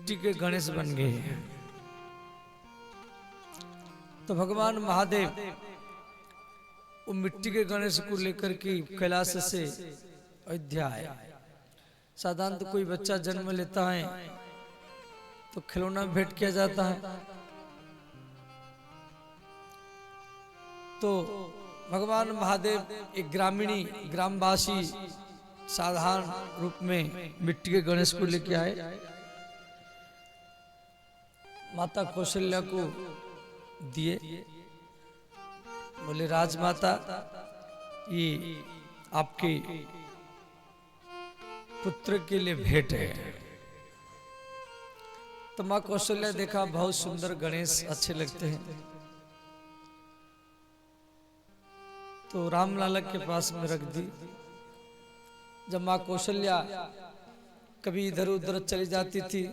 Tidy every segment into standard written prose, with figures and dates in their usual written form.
मिट्टी के गणेश बन गए। तो भगवान महादेव वो मिट्टी के गणेश को लेकर के कैलाश से अयोध्या आए। साधारणतः कोई बच्चा जन्म लेता है तो खिलौना भेंट किया जाता है। तो भगवान महादेव एक ग्रामीणी ग्रामवासी साधारण रूप में मिट्टी के गणेश को लेके आए। माता कौशल्या को दिए, बोले राजमाता ये आपके पुत्र के लिए भेंट है। तो माँ कौशल्या देखा बहुत सुंदर गणेश अच्छे लगते हैं, तो रामलाला के पास में रख दी। जब माँ कौशल्या कभी इधर उधर चली जाती थी,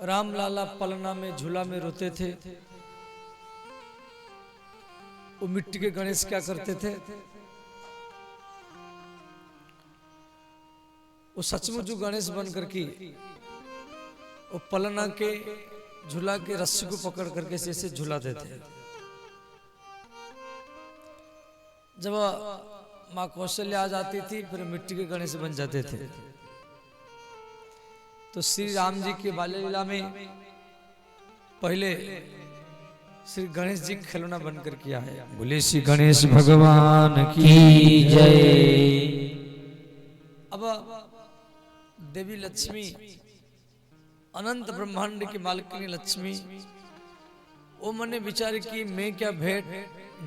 रामलाला पलना में झूला में रोते थे। वो मिट्टी के गणेश क्या करते थे, वो सचमुच गणेश बन करके वो पलना के झूला के रस्सी को पकड़ करके ऐसे झूलाते थे। जब माँ कौशल्या आ जाती थी फिर मिट्टी के गणेश बन जाते थे। तो श्री राम जी के बाल्य लीला में पहले श्री गणेश जी खिलौना बनकर किया है। बोले श्री गणेश भगवान की जय। अब देवी लक्ष्मी अनंत ब्रह्मांड की मालकिनी लक्ष्मी वो मने विचार की मैं क्या भेंट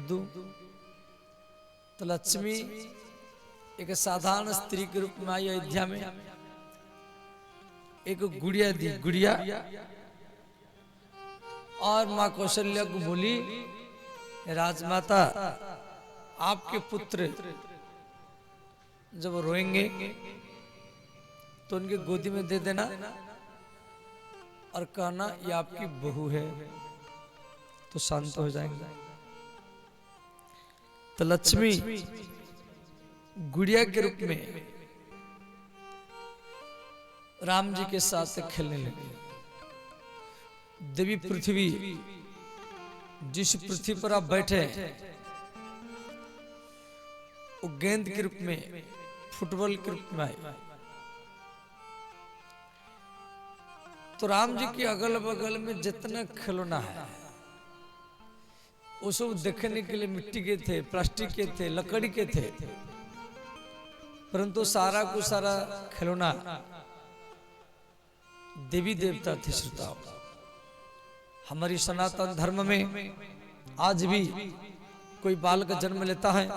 दूं। तो लक्ष्मी एक साधारण स्त्री के रूप में आई अयोध्या में, एक गुड़िया दी, गुड़िया। और माँ कौशल्या को बोली राजमाता आपके पुत्र जब रोएंगे तो उनके गोदी में दे देना और कहना ये आपकी बहू है, तो शांत हो जाएंगे। तो लक्ष्मी गुड़िया के रूप में राम जी के साथ खेलने लगी। देवी पृथ्वी जिस पृथ्वी पर आप बैठे वो गेंद के रूप में फुटबॉल के रूप में आई। तो राम जी के अगल बगल में जितना खिलौना है वो सब देखने के लिए मिट्टी के थे, प्लास्टिक के थे, लकड़ी के थे, परंतु सारा को सारा खिलौना देवी देवता थे। श्रोताओ, हमारी सनातन धर्म में आज भी कोई बालक जन्म लेता है,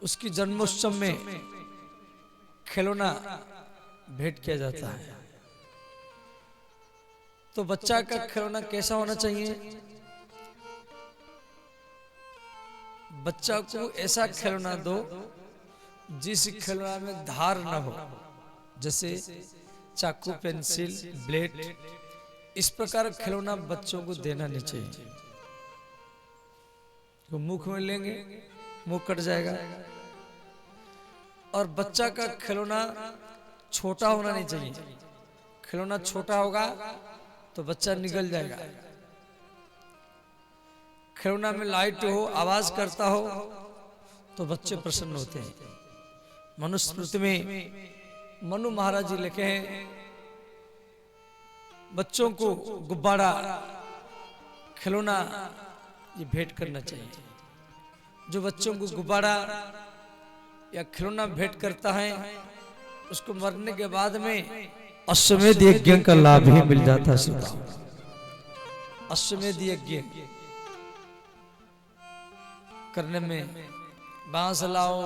उसकी जन्मोत्सव में खिलौना भेंट किया जाता है। तो बच्चा का खिलौना कैसा होना चाहिए? बच्चा को ऐसा खिलौना दो जिस खिलौना में धार न हो, जैसे चाकू, पेंसिल, ब्लेड, इस प्रकार खिलौना बच्चों को देना नहीं चाहिए। तो मुख में लेंगे मुंह कट जाएगा। और बच्चा का खिलौना छोटा होना नहीं चाहिए। खिलौना छोटा होगा तो बच्चा निगल जाएगा। खिलौना में लाइट हो, आवाज करता हो तो बच्चे प्रसन्न होते हैं। मनुस्मृति में मनु महाराज जी लिखे हैं बच्चों को गुब्बारा खिलौना ये भेंट करना चाहिए। जो बच्चों को गुब्बारा या खिलौना भेंट करता है उसको मरने के बाद में अश्वमेध यज्ञ का लाभ ही मिल जाता है। अश्वमेध यज्ञ करने में बांस लाओ,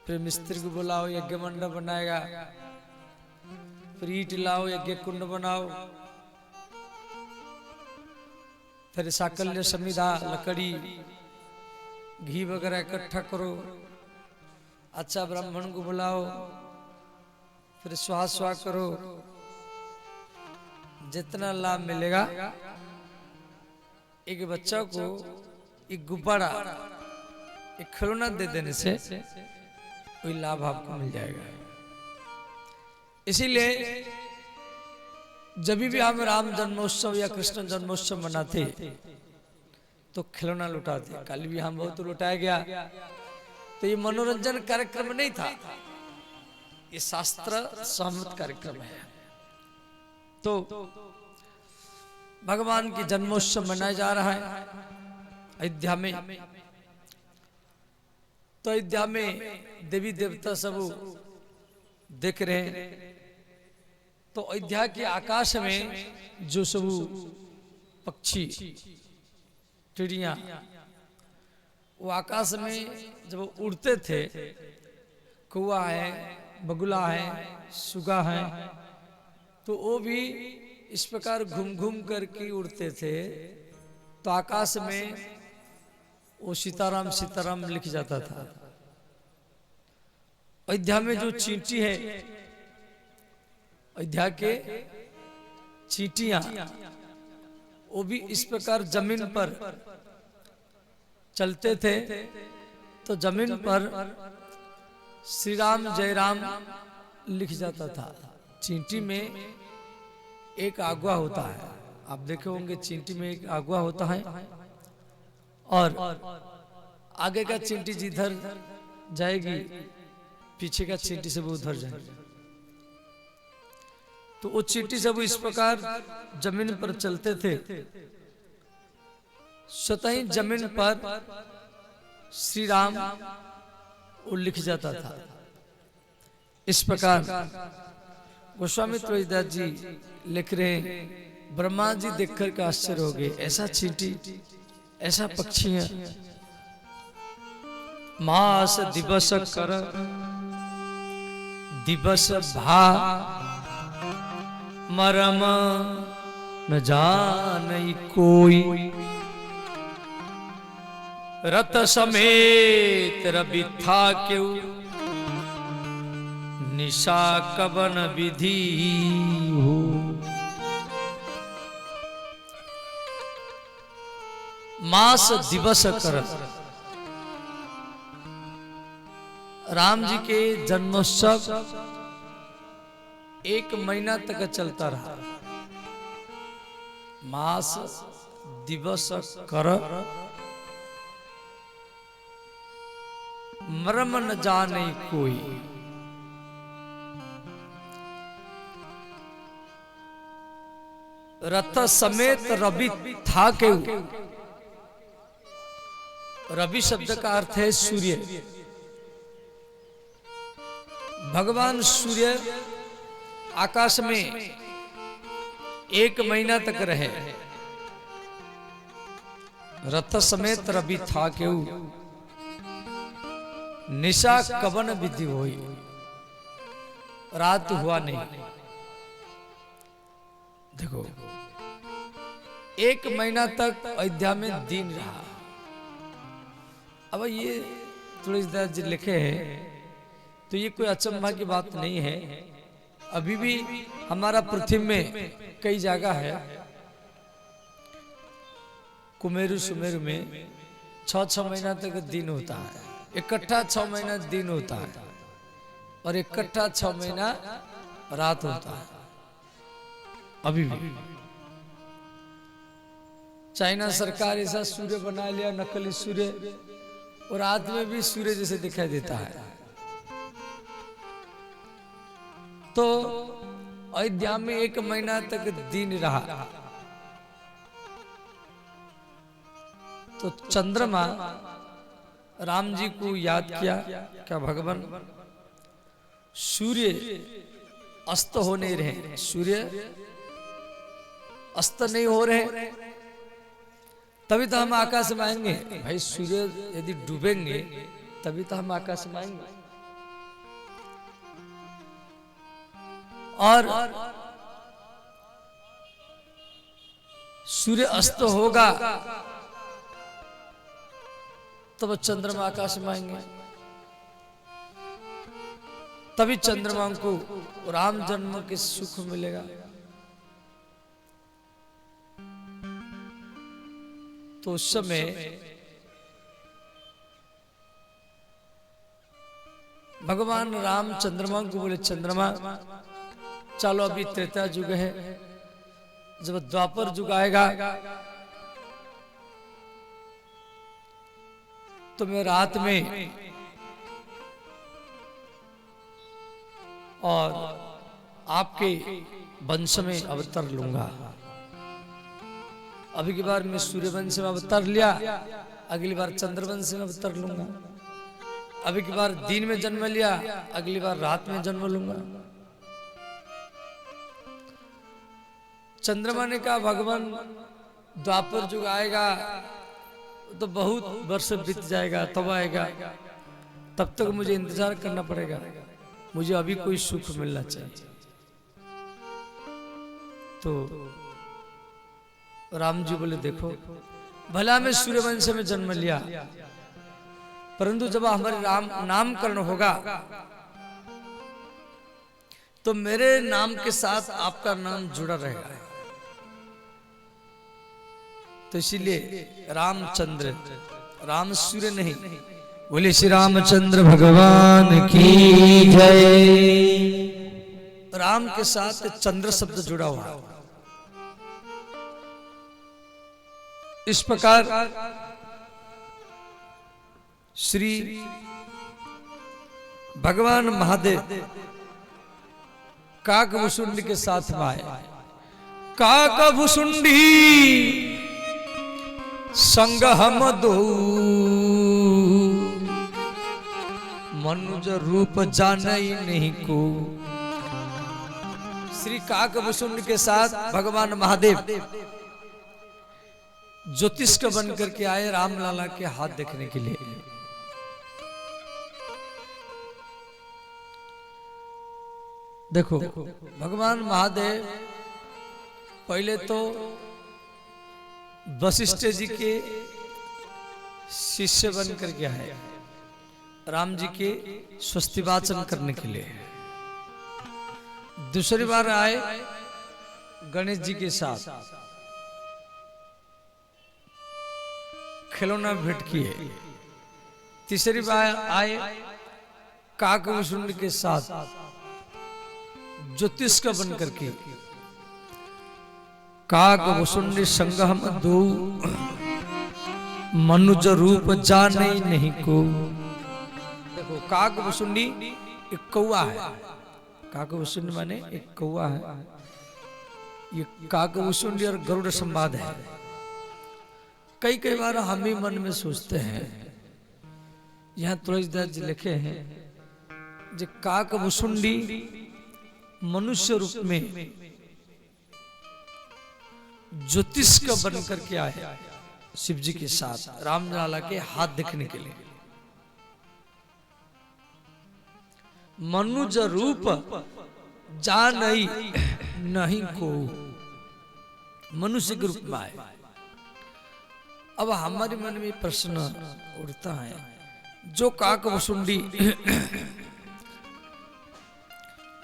फिर मिस्त्री को बुलाओ, यज्ञ मंडप बनाएगा, फिर ईंट लाओ, यज्ञ कुंड बनाओ, फिर साकल्य समिधा, लकड़ी, घी वगैरह इकट्ठा करो, अच्छा ब्राह्मण को बुलाओ, फिर स्वाहा करो। जितना लाभ मिलेगा एक बच्चा को एक गुब्बारा एक खिलौना दे देने से वही लाभ आपको मिल जाएगा। इसीलिए जब भी हम राम जन्मोत्सव या कृष्ण जन्मोत्सव मनाते तो खिलौना लुटाते। कल भी हम बहुत लुटाया गया। तो ये मनोरंजन कार्यक्रम नहीं था, ये शास्त्र सहमत कार्यक्रम है। तो भगवान की जन्मोत्सव मनाया जा रहा है अयोध्या में। तो अयोध्या में देवी देवता सब देख रहे हैं। तो अयोध्या के आकाश में जो सब पक्षी चिड़िया वो आकाश में जब उड़ते थे, कौवा है, बगुला है, सुगा है, तो वो भी इस प्रकार घूम घूम करके उड़ते थे। तो आकाश में वो सीताराम सीताराम लिख जाता था। अयोध्या में जो चींटी है, अयोध्या के चींटियां वो भी इस प्रकार जमीन पर चलते थे। तो जमीन पर श्री राम जय राम लिख जाता था। चींटी में एक आगुआ होता है, आप देखे होंगे चींटी में एक आगुआ होता है और आगे का चींटी जिधर जाएगी पीछे का चींटी सब उधर जाएगी। तो वो चींटी सब इस प्रकार जमीन पर चलते थे। स्वतः ही जमीन पर श्री राम वो लिख जाता था। इस प्रकार गोस्वामी तुलसीदास जी लिख रहे हैं, ब्रह्मा जी देखकर के आश्चर्य हो गए, ऐसा चींटी ऐसा पक्षी है। मास दिवस कर दिवस भा मरम न जानई कोई, रथ समेत रवि था क्यों निशा कवन विधि हो। मास दिवस कर, राम जी के जन्मोत्सव 1 महीना तक चलता रहा। मास दिवस कर मर्म न जाने कोई, रथ समेत रवि था क्यों। रवि शब्द का अर्थ है सूर्य। भगवान सूर्य आकाश में 1 महीना तक रहे। रथ समेत रवि था क्यों निशा कवन विधि हुई, रात हुआ नहीं। देखो 1 महीना तक अयोध्या में दिन रहा। अब ये तुलसीदास जी लिखे हैं तो ये कोई अचंभा की बात नहीं है। अभी भी हमारा पृथ्वी में कई जगह है, कुमेरु सुमेरु में 6-6 महीना तक दिन होता है, इकट्ठा 6 महीना दिन होता है और इकट्ठा 6 महीना रात होता है। अभी भी चाइना सरकार ऐसा सूर्य बना लिया, नकली सूर्य, और रात में भी सूर्य जैसे दिखाई देता है। तो अयोध्या में 1 महीना तक दिन रहा। तो चंद्रमा राम जी को याद किया, क्या भगवान सूर्य अस्त हो नहीं रहे, सूर्य अस्त नहीं हो रहे, तभी तो हम आकाश में आएंगे। भाई सूर्य यदि डूबेंगे तभी तो हम आकाश में आएंगे। और सूर्य अस्त होगा तब चंद्रमा आकाश में आएंगे, तभी चंद्रमा को राम जन्म के सुख मिलेगा। तो उस समय भगवान राम चंद्रमा को बोले, चंद्रमा चलो अभी त्रेता युग है, जब द्वापर युग आएगा तो मैं रात में और आपके वंश में अवतार लूंगा। अभी की बार मैं सूर्य वंश में अवतार लिया, अगली बार चंद्रवंश में अवतार लूंगा। अभी की बार दिन में जन्म लिया, अगली बार रात में जन्म लूंगा। चंद्रमा ने कहा भगवान द्वापर युग आएगा तो बहुत वर्ष बीत जाएगा, तब आएगा, तब तक मुझे इंतजार करना पड़ेगा, मुझे अभी कोई सुख मिलना चाहिए। तो राम जी बोले देखो, भला मैं सूर्यवंश में जन्म लिया, परंतु जब हमारे राम नामकरण होगा तो मेरे नाम के साथ आपका नाम जुड़ा रहेगा। तो इसीलिए रामचंद्र, राम सूर्य नहीं, बोले श्री रामचंद्र भगवान की जय। राम के साथ चंद्र शब्द जुड़ा हुआ। इस प्रकार श्री भगवान महादेव काकभुसुंडी के साथ में आए। काकभुसुंडी संग हम दो, मनुज रूप जानई नहीं को। श्री काकभुसुंडी के साथ भगवान महादेव ज्योतिष का बन करके आए रामलाला के हाथ देखने के लिए। देखो भगवान महादेव पहले तो वशिष्ठ जी के शिष्य बन करके आए राम जी के स्वस्ति वाचन करने के लिए। दूसरी बार आए गणेश जी के साथ, खिलौना भेंट किए। तीसरी बार आए काकभुसुंडी के साथ ज्योतिष का बन करके। काकभुसुंडी संग हम दो, मनुज रूप जाने नहीं को। देखो काकभुसुंडी एक कौवा है, काकभुसुंडी माने एक कौवा है। ये काकभुसुंडी और गरुड़ संवाद है। कई बार हम ही मन में सोचते हैं, यहाँ तुलसीदास जी लिखे हैं जो काकभुसुंडी मनुष्य रूप में ज्योतिष का बन करके आए शिव जी के साथ रामलाला के हाथ देखने के लिए। मनुज रूप जानई नहीं को, मनुष्य के रूप में आए। अब हमारे मन में प्रश्न उठता है, जो काकभुसुंडी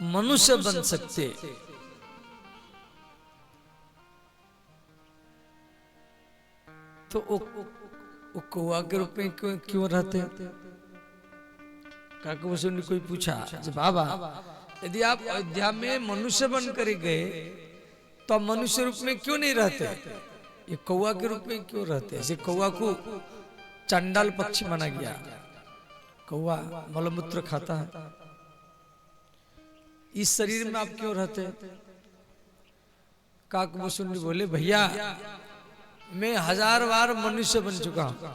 मनुष्य बन सकते तो वो कौवा के रूप में क्यों रहते? काकभुसुंडी कोई पूछा जी बाबा यदि आप अयोध्या में मनुष्य बन कर गए तो मनुष्य रूप में क्यों नहीं रहते, ये कौवा के रूप में क्यों रहते? ऐसे कौवा को चंडाल पक्षी माना गया। कौवा मलमूत्र खाता है, इस शरीर में आप क्यों रहते? काकभुसुंडी बोले भैया मैं 1000 बार मनुष्य बन चुका हूँ,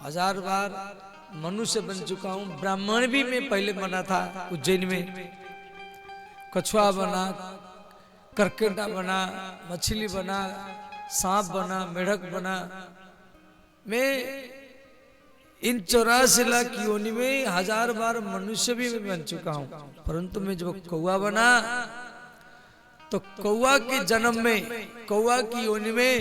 1000 बार मनुष्य बन चुका हूँ। ब्राह्मण भी मैं पहले बना था उज्जैन में, कछुआ बना, करकेटा बना, मछली बना, सांप बना, मेढक बना। मैं इन 84 लाख योनि में 1000 बार मनुष्य भी मैं बन चुका हूँ, परंतु मैं जब कौवा बना तो कौवा के जन्म में, कौवा की योनि में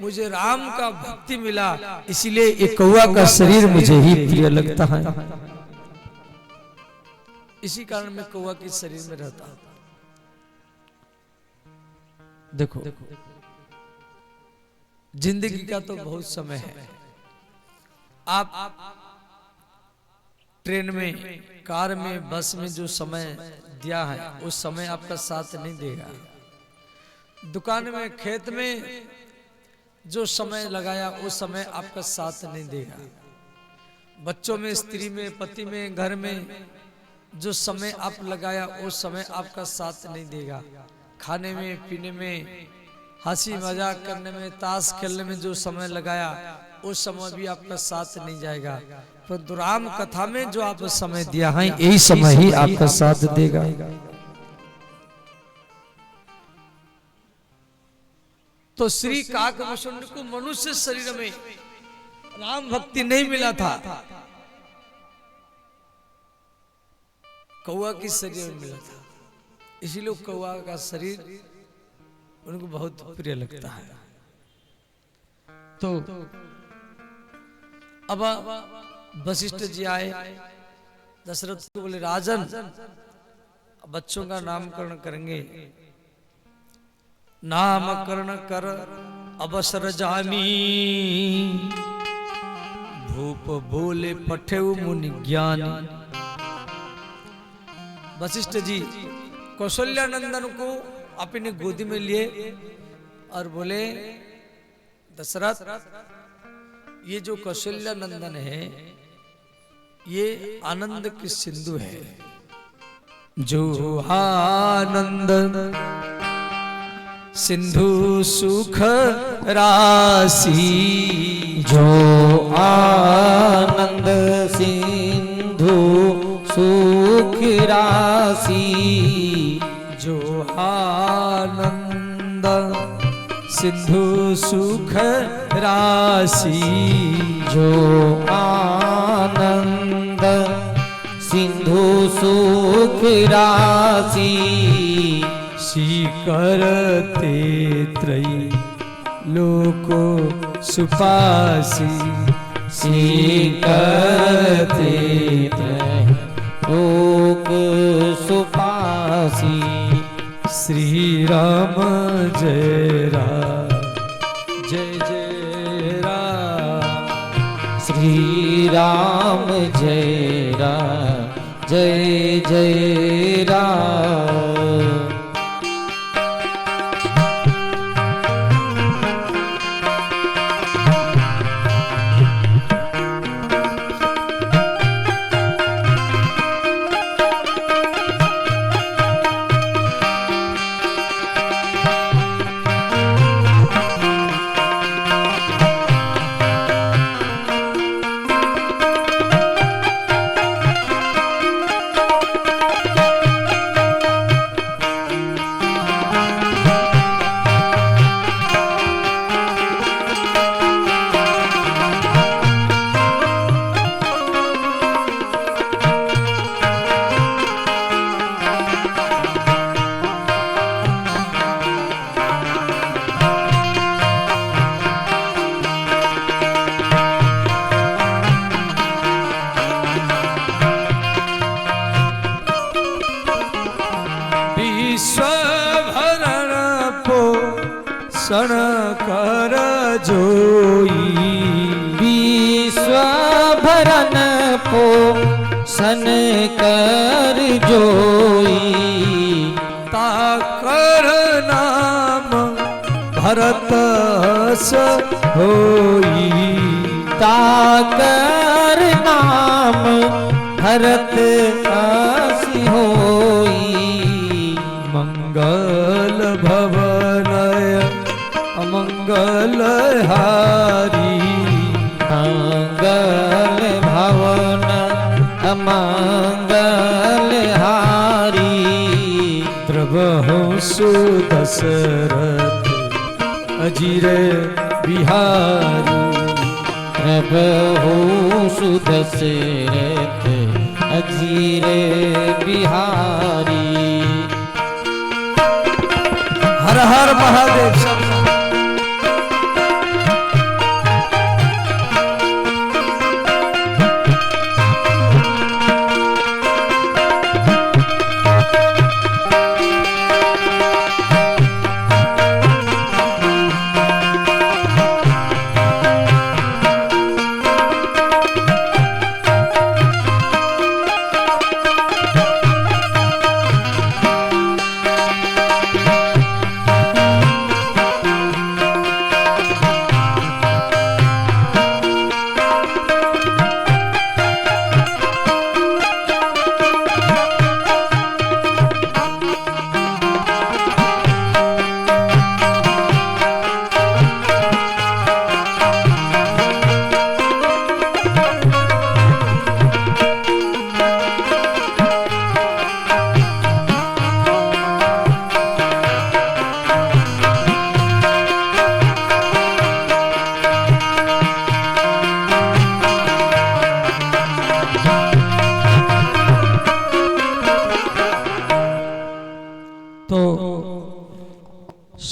मुझे राम का भक्ति मिला, इसीलिए ये कौवा का शरीर मुझे ही प्रिय लगता है। इसी कारण मैं कौवा के शरीर में रहता हूं। देखो जिंदगी का तो बहुत समय है। आप ट्रेन में, कार में, बस में जो समय दिया है उस समय आपका साथ नहीं देगा। दुकान में, खेत में जो समय लगाया उस समय आपका साथ नहीं देगा। बच्चों में, स्त्री में, पति में, घर में जो समय आप लगाया उस समय आपका साथ नहीं देगा। खाने में, पीने में, हंसी मजाक करने में, ताश खेलने में जो समय लगाया उस समय भी आपका साथ नहीं जाएगा। परंतु राम कथा में जो आप समय दिया है यही समय ही आपका साथ देगा। तो श्री काकभूषण को मनुष्य शरीर में राम भक्ति नहीं मिला था, कौआ की शरीर में मिला था। इसीलिए कौआ का शरीर उनको बहुत प्रिय लगता है। तो अब वशिष्ठ जी आए, दशरथ को बोले राजन बच्चों का नामकरण करेंगे। नामकरण कर अवसर जानी, भूप बोले पठे मुनि ज्ञानी। वशिष्ठ जी कौशल्यानंदन को अपनी गोदी में लिए और बोले दशरथ, ये जो कौशल्यानंदन है ये आनंद की सिंधु है। जो आनंद सिंधु सुख राशि, जो आनंद सिंधु सुख राशि, जो आनंद सिंधु सुख राशि, जो आनंद सिंधु सुख राशि, करते त्रयी लोको सुपासी, करते त्रयी लोक सुपासी। श्री राम जय राम, जय जय राम, श्री राम जय राम, जय जय राम। सन कर जोई, विश्व भरन को सन कर जोई। ताकर नाम भरत होई, ताकर नाम भरत होई। मंगल भवनय अमंगल हारी, मंगल भवन अमंगल हारी। प्रभु सुदशरथ अजीर बिहारी, प्रभु सुदशरथ अजीर बिहारी। हर हर महादेव सब।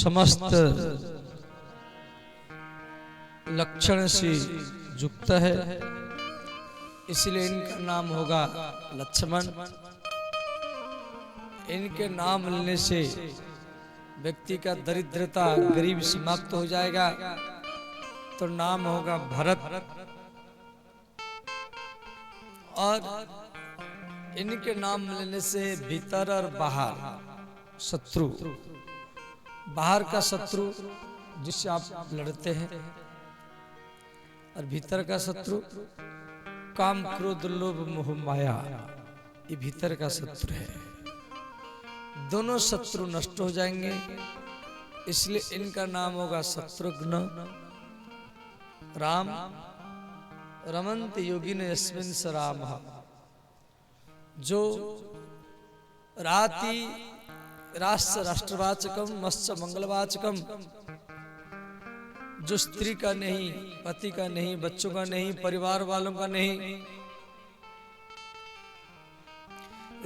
समस्त लक्षण से युक्त है, इसलिए इनका नाम होगा लक्ष्मण। इनके नाम लेने से व्यक्ति का दरिद्रता गरीब समाप्त हो जाएगा। तो नाम होगा भरत। और इनके नाम लेने से भीतर और बाहर शत्रु, बाहर का शत्रु जिससे आप लड़ते हैं, और भीतर का शत्रु काम क्रोध लोभ मोह माया, ये भीतर का शत्रु है। दोनों शत्रु नष्ट हो जाएंगे, इसलिए इनका नाम होगा शत्रुघ्न। राम रमन्त योगिन यस्मिन् स रामः, जो राति राष्ट्र राष्ट्रवाचकम मत्स्य मंगलवाचकम, जो स्त्री का नहीं, पति का नहीं, बच्चों का नहीं, परिवार वालों का नहीं,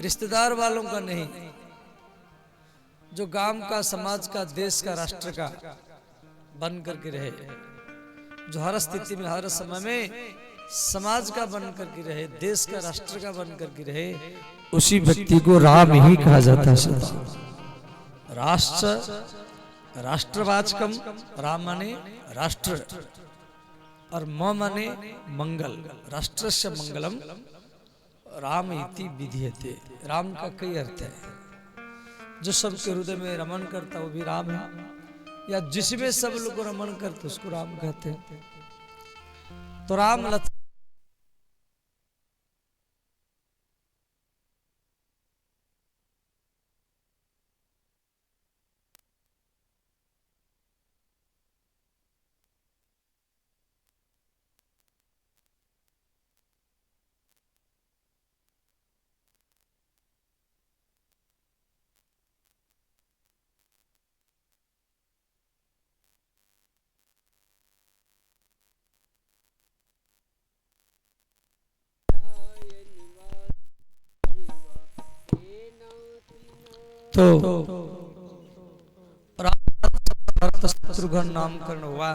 रिश्तेदार वालों का नहीं, जो गांव का, समाज का, देश का, राष्ट्र का बन करके रहे, जो हर स्थिति में हर समय में समाज का बन करके रहे, देश का, राष्ट्र का बन करके रहे, उसी व्यक्ति को राम ही कहा जाता है। राष्ट्र राष्ट्रवाचकम, राम माने राष्ट्र, और म माने मंगल, राष्ट्र से मंगलम राम इति विधीयते। राम का कई अर्थ है। जो सबके हृदय में रमन करता वो भी राम है, या जिसमें सब लोग रमन करते उसको राम कहते हैं। तो राम लक्ष्मण तो भरत शत्रुघ्न नामकरण हुआ।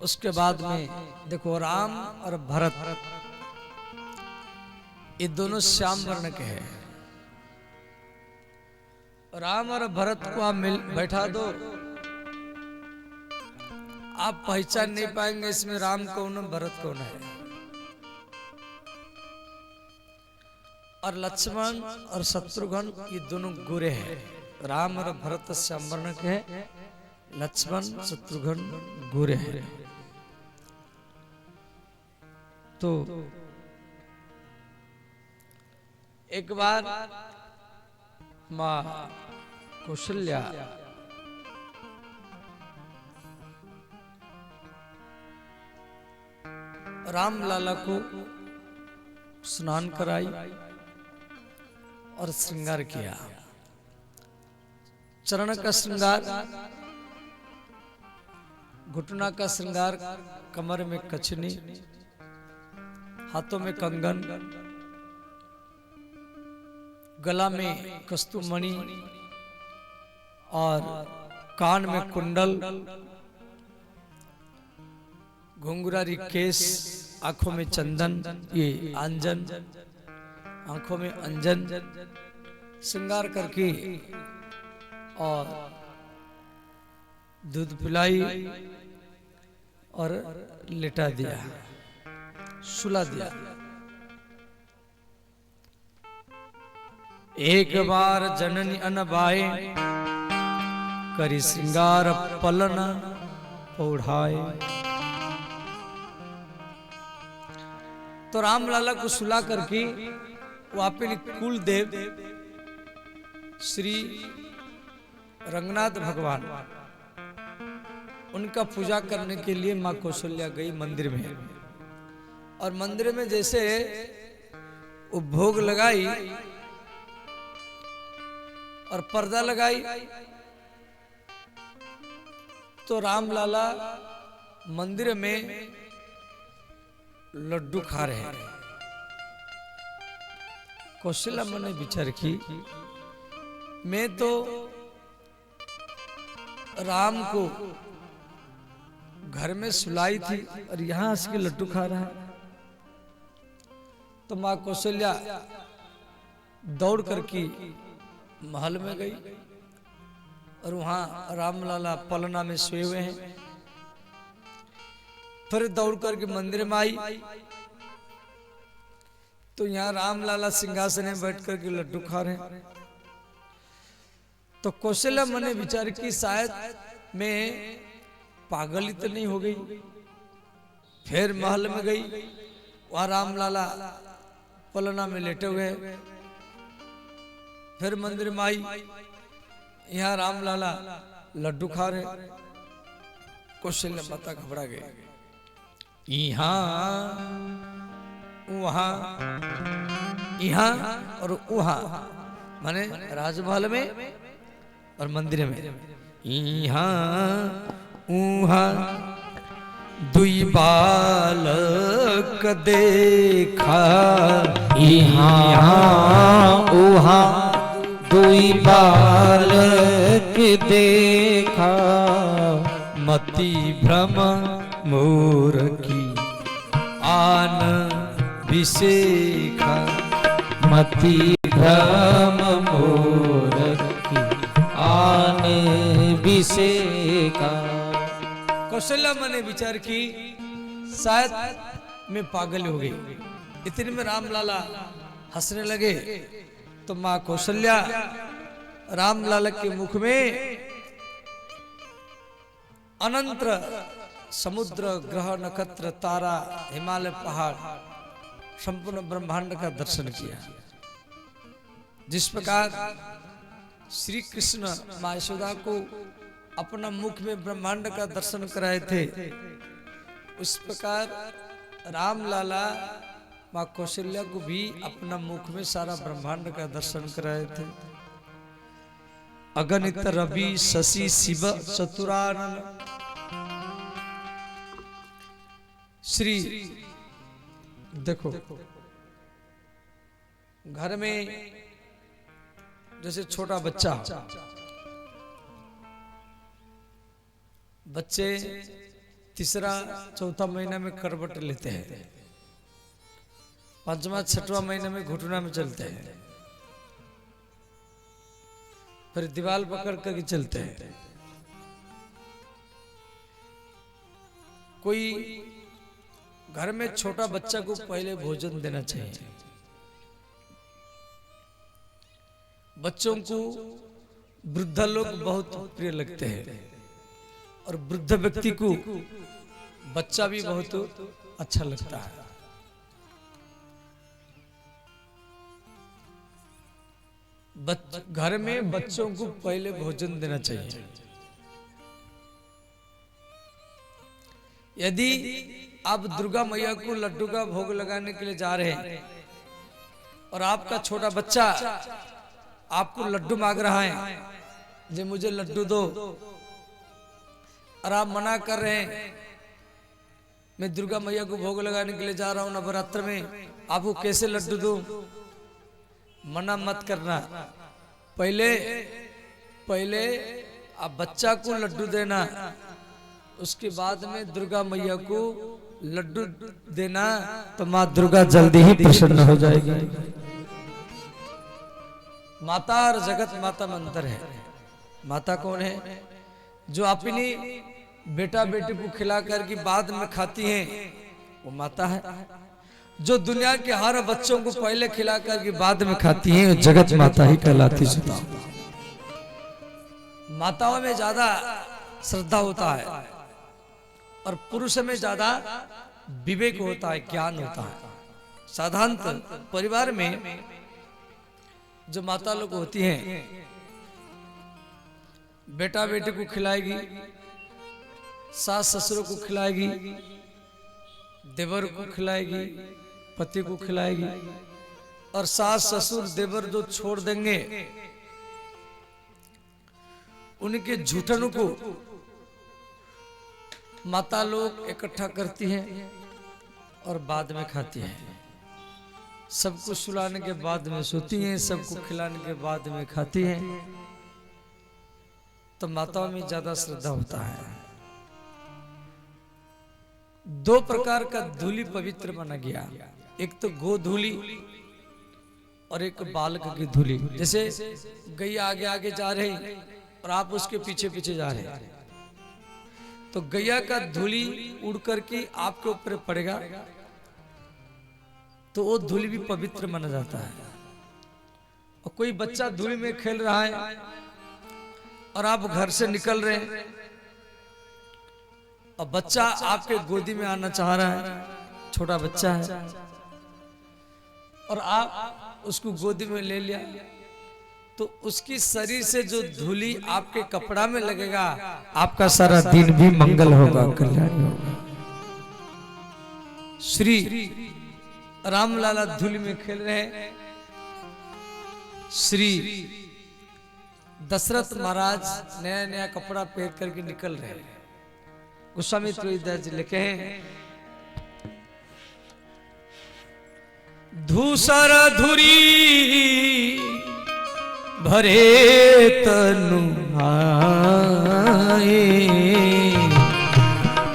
उसके बाद में देखो राम और भरत ये दोनों श्याम वर्ण के हैं। राम और भरत को आप मिल बैठा दो, आप पहचान नहीं पाएंगे इसमें राम कौन है भरत कौन है। और लक्ष्मण और शत्रुघ्न ये दोनों गोरे हैं। राम और भरत श्याम वर्ण के हैं, लक्ष्मण शत्रुघ्न गोरे हैं। तो एक बार मां कौशल्या राम लाला को स्नान कराई और श्रृंगार किया। चरण का श्रृंगार, घुटना का श्रृंगार, कमर में कछनी, हाथों में कंगन, गला में कस्तूमणि और कान में कुंडल, घुंघरारी केस, आंखों में चंदन, ये अंजन, आंखों में अंजन, श्रृंगार करके और दूध पिलाई और लेटा दिया, सुला दिया। एक बार जननी अनबाए, करी श्रृंगार पलन पौढ़ाए। तो राम लाला को सुला करके वो अपने कुल देव श्री रंगनाथ भगवान उनका पूजा करने के लिए मां कौशल्या गई मंदिर में। और मंदिर में जैसे वो भोग लगाई और पर्दा लगाई, तो राम लाला मंदिर में लड्डू खा रहे हैं। कौशल्या ने विचार की मैं तो राम को घर में सुलाई थी और यहां हंस के लड्डू खा रहा है। तो मां कौशल्या दौड़ करके महल में गई और वहां रामलाला पलना में सोए हुए हैं। फिर दौड़ करके मंदिर में आई तो यहाँ रामलाला सिंहासन में बैठ करके लड्डू खा रहे हैं। तो कौशल्या मन ने विचार की शायद मैं पागल ही तो नहीं हो गई। फिर महल में गई, वहां रामलाला पलना में लेटे हुए। फिर मंदिर में आई, यहाँ रामलाला लड्डू खा रहे। कौशल्या माता घबरा गई। यहाँ वहां यहाँ और वहां माने राजमहल में और मंदिर में, यहाँ वहां दुई बालक देखा। यहाँ वहाँ दुई बालक देखा। मति भ्रम मोर की आन विशेखा। मति भ्रम मोर की आन विशेखा। कौशल्या मैंने विचार की शायद मैं पागल हो गई। इतने में रामलाला हंसने लगे तो मां कौशल्या रामलाला के मुख में अनंत समुद्र, ग्रह, नक्षत्र, तारा, हिमालय, पहाड़, संपूर्ण ब्रह्मांड का दर्शन किया। जिस प्रकार श्री कृष्ण मां यशोदा को अपना मुख में ब्रह्मांड का दर्शन कराए थे, उस प्रकार रामलाला मां कौशल्या को भी अपना मुख में सारा ब्रह्मांड का दर्शन कराए थे। अगणित रवि शशि शिव चतुरानन। श्री देखो घर में जैसे छोटा बच्चा, बच्चे तीसरा चौथा महीना में करवट लेते हैं, पांचवा छठवां महीने में घुटना में चलते हैं, फिर दीवार पकड़ करके चलते हैं। कोई घर में छोटा बच्चा को पहले भोजन देना चाहिए। बच्चों को वृद्ध लोग बहुत प्रिय लगते हैं और वृद्ध व्यक्ति को बच्चा भी बहुत अच्छा लगता है। घर में बच्चों को पहले भोजन देना चाहिए। यदि आप दुर्गा मैया को लड्डू का भोग लगाने के लिए जा रहे हैं और आपका छोटा बच्चा आपको लड्डू मांग रहा है, जो मुझे लड्डू दो, और आप मना कर रहे हैं, मैं दुर्गा मैया को भोग लगाने के लिए जा रहा हूं नवरात्र में, आपको कैसे लड्डू दूं? मना मत करना। पहले आप बच्चा को लड्डू देना, उसके बाद में दुर्गा मैया को लड्डू देना, तो माँ दुर्गा जल्दी ही प्रसन्न हो जाएगी। माता और जगत माता में अंतर है। माता कौन है? जो अपनी बेटा बेटी को खिला करके बाद में खाती हैं, वो माता है। जो दुनिया के हर बच्चों को पहले खिला करके बाद में खाती हैं, जगत माता ही कहलाती है। माताओं में ज्यादा श्रद्धा होता है और पुरुष में ज्यादा विवेक होता है, ज्ञान होता है। साधारणतः परिवार में जो माता लोग होती हैं, बेटा बेटे को खिलाएगी, सास ससुर को खिलाएगी, देवर को खिलाएगी, पति को खिलाएगी, और सास ससुर देवर जो छोड़ देंगे उनके झूठनों को माता लोग इकट्ठा करती हैं और बाद में खाती हैं। सबको सुलाने के बाद में सोती हैं, सबको खिलाने के बाद में खाती हैं। तो माताओं में ज्यादा श्रद्धा होता है। दो प्रकार का धूली पवित्र माना गया, एक तो गोधूली और एक बालक की धूली। जैसे गैया आगे आगे जा रही और आप उसके पीछे पीछे जा रहे, तो गैया का धूली उड़ करके आपके ऊपर पड़ेगा तो वो धूली भी पवित्र माना जाता है। और कोई बच्चा धूली में खेल रहा है और आप घर से निकल रहे हैं और बच्चा आपके गोदी में आना चाह रहा है, छोटा बच्चा है, और आप उसको गोदी में ले लिया, तो उसकी शरीर से जो धूली आपके कपड़ा में लगेगा, आपका सारा दिन भी मंगल होगा, कल्याण होगा। श्री रामलाला धूली में खेल रहे हैं। श्री दशरथ महाराज नया नया कपड़ा पहन करके निकल रहे हैं। गोस्वामी तुलसीदास जी लिखे हैं, धूसर धुरी भरे तनु आए,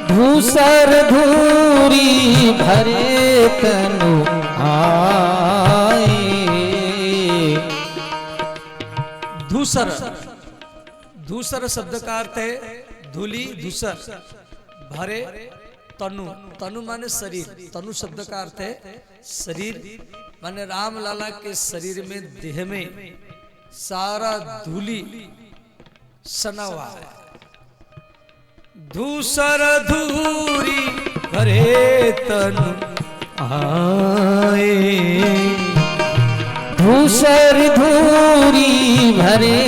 धूसर धूरी भरे तनु आए। धूसर, धूसर शब्द का अर्थ है धूली, धूसर भरे तनु, तनु माने शरीर, तनु शब्द का अर्थ है शरीर, माने राम लाला के शरीर में, देह में सारा धूली सना हुआ है। धूसर धूरी भरे तनु आए, धूसर धूरी भरे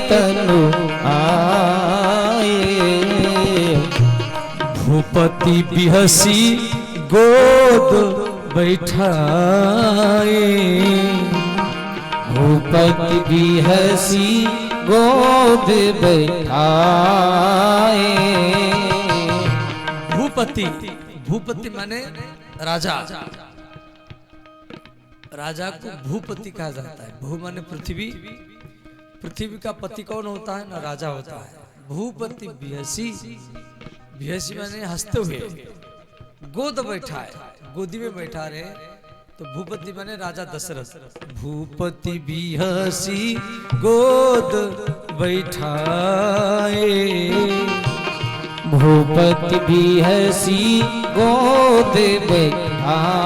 तनु आए। भूपति बिहसी गोद बैठाए, भूपति बिहसी गोद बैठाए। भूपति, भूपति माने राजा, राजा को भूपति कहा जाता है। भू माने पृथ्वी, पृथ्वी का पति कौन होता है ना, राजा होता है। भूपति बिहसी, बिहसी माने हंसते हुए, गोद बैठा है, गोदी में बैठा रहे, तो भूपति माने राजा दशरथ। भूपति बिहसी गोद बैठाए, भूपति बिहसी गोद बैठाए।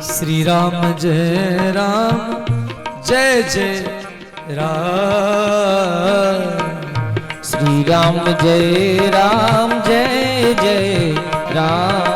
श्री राम जय राम जय जय राम, श्री राम जय राम जय जय राम।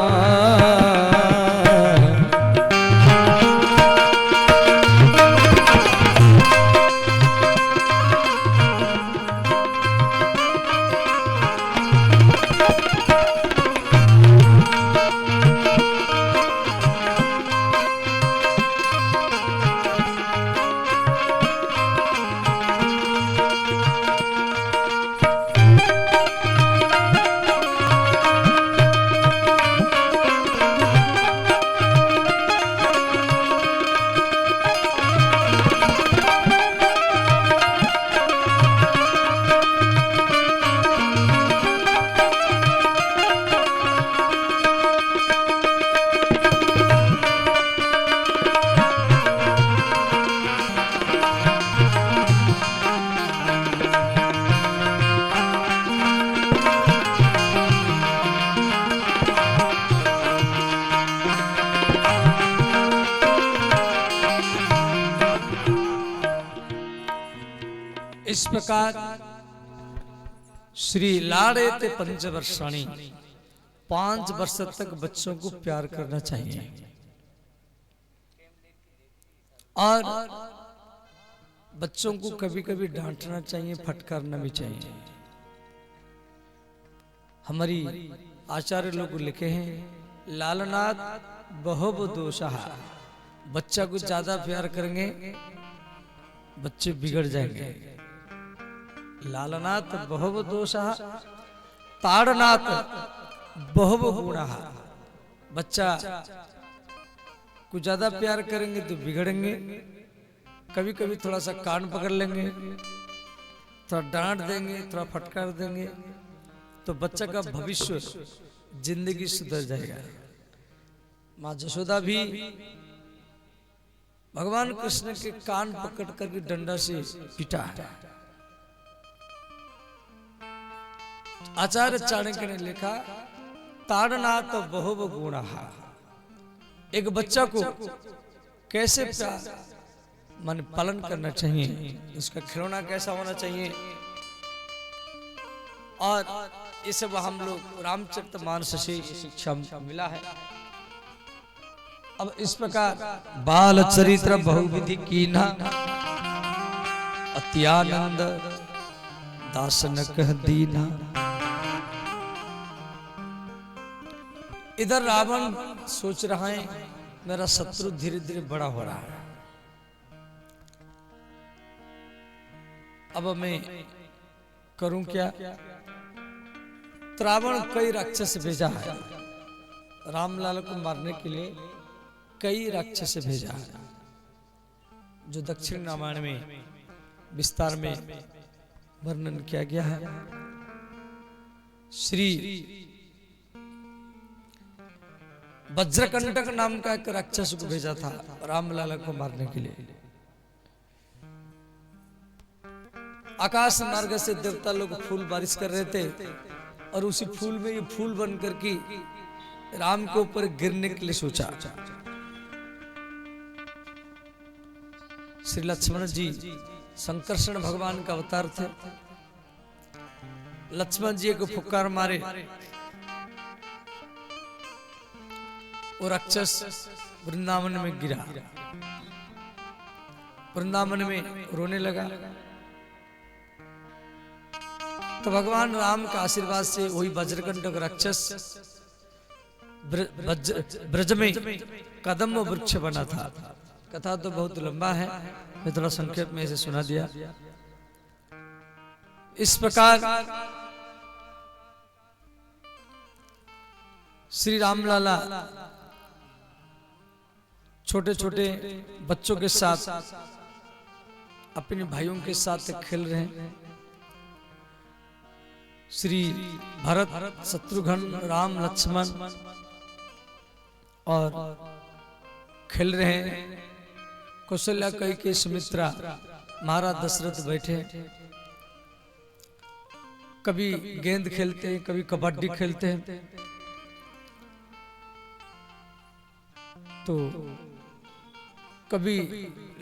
इस प्रकार श्री लाड़े ते पंचवर्षाणी, 5 वर्ष तक बच्चों को प्यार करना चाहिए और बच्चों को कभी कभी डांटना चाहिए, फटकारना भी चाहिए। हमारी आचार्य लोग लिखे हैं, लालनाथ बहु दोषः, बच्चा को ज्यादा प्यार करेंगे बच्चे बिगड़ जाएंगे। लालनाथ बहु दोषः ताड़नाथ बहु गुणः, बच्चा कुछ ज्यादा प्यार करेंगे तो बिगड़ेंगे, कभी कभी थोड़ा सा कान पकड़ लेंगे, थोड़ा डांट देंगे, थोड़ा फटकार देंगे, तो बच्चा का भविष्य, जिंदगी सुधर जाएगा। माँ जशोदा भी भगवान कृष्ण के कान पकड़ करके डंडा से पिटा है। आचार्य चाणक्य ने लिखा, ताड़ना तो बहु गुणा। एक बच्चा को कैसे मन पालन करना चाहिए, उसका खिलौना कैसा होना चाहिए, और ये सब हम लोग रामचरितमानस से शिक्षा मिला है। अब इस प्रकार बाल चरित्र बहुविधि कीन्हा, अत्यानंद दासन कह दीना। इधर रावण सोच रहा है मेरा शत्रु धीरे धीरे बड़ा हो रहा है, अब मैं करूं क्या। तो रावण कई राक्षस भेजा है, रामलाल को मारने के लिए कई राक्षस भेजा है, जो दक्षिण रामायण में विस्तार में वर्णन किया गया है। श्री वज्रकंटक नाम का एक राक्षस को भेजा था रामलाला को मारने के लिए। आकाश मार्ग से देवता लोग फूल बारिश कर रहे थे, और उसी फूल में ये फूल बन करके राम के ऊपर गिरने के लिए सोचा। श्री लक्ष्मण जी संकर्षण भगवान का अवतार थे। लक्ष्मण जी को फुक्कार मारे, वो राक्षस वृंदावन में गिरा, वृंदावन में रोने लगा। तो भगवान राम का आशीर्वाद से वही वज्रकंटक राक्षस ब्रज में कदम वृक्ष बना था। कथा तो बहुत लंबा है, मैं थोड़ा संक्षेप में इसे सुना दिया। इस प्रकार श्री रामलाला छोटे छोटे बच्चों के साथ, अपने भाइयों के साथ खेल रहे हैं। श्री भरत, शत्रुघ्न, राम, लक्ष्मण और खेल रहे हैं। कौशल्या, कैकेयी, सुमित्रा, महाराज दशरथ बैठे, कभी गेंद खेलते हैं, कभी कबड्डी खेलते हैं। तो कभी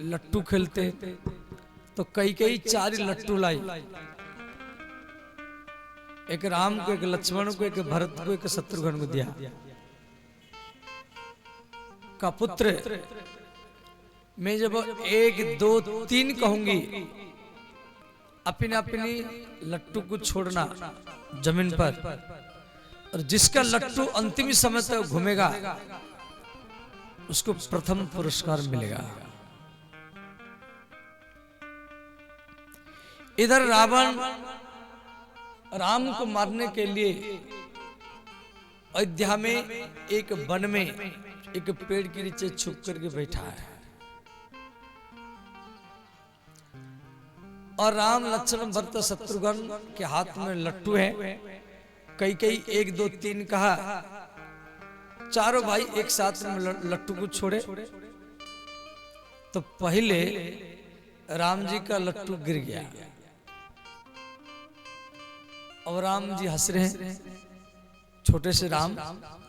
लट्टू खेलते हैं। तो कैकेयी 4 लट्टू लाई, एक राम को, एक लक्ष्मण को, एक भरत को, एक शत्रुघ्न को दिया। का पुत्र, मैं जब 1, 2, 3 कहूंगी, अपनी अपनी लट्टू को छोड़ना जमीन पर, और जिसका लट्टू अंतिम समय तक घूमेगा उसको प्रथम पुरस्कार मिलेगा। इधर रावण राम को मारने के लिए अयोध्या में एक वन में एक पेड़ के नीचे छुप करके बैठा है, और राम, लक्ष्मण, भरत, शत्रुघ्न के हाथ में लट्टू है। कैकेयी 1, 2, 3 कहा, चारों भाई एक साथ में लट्टू को छोड़े। तो पहले राम जी का लट्टू गिर गया, और राम जी हंस रहे हैं, छोटे से राम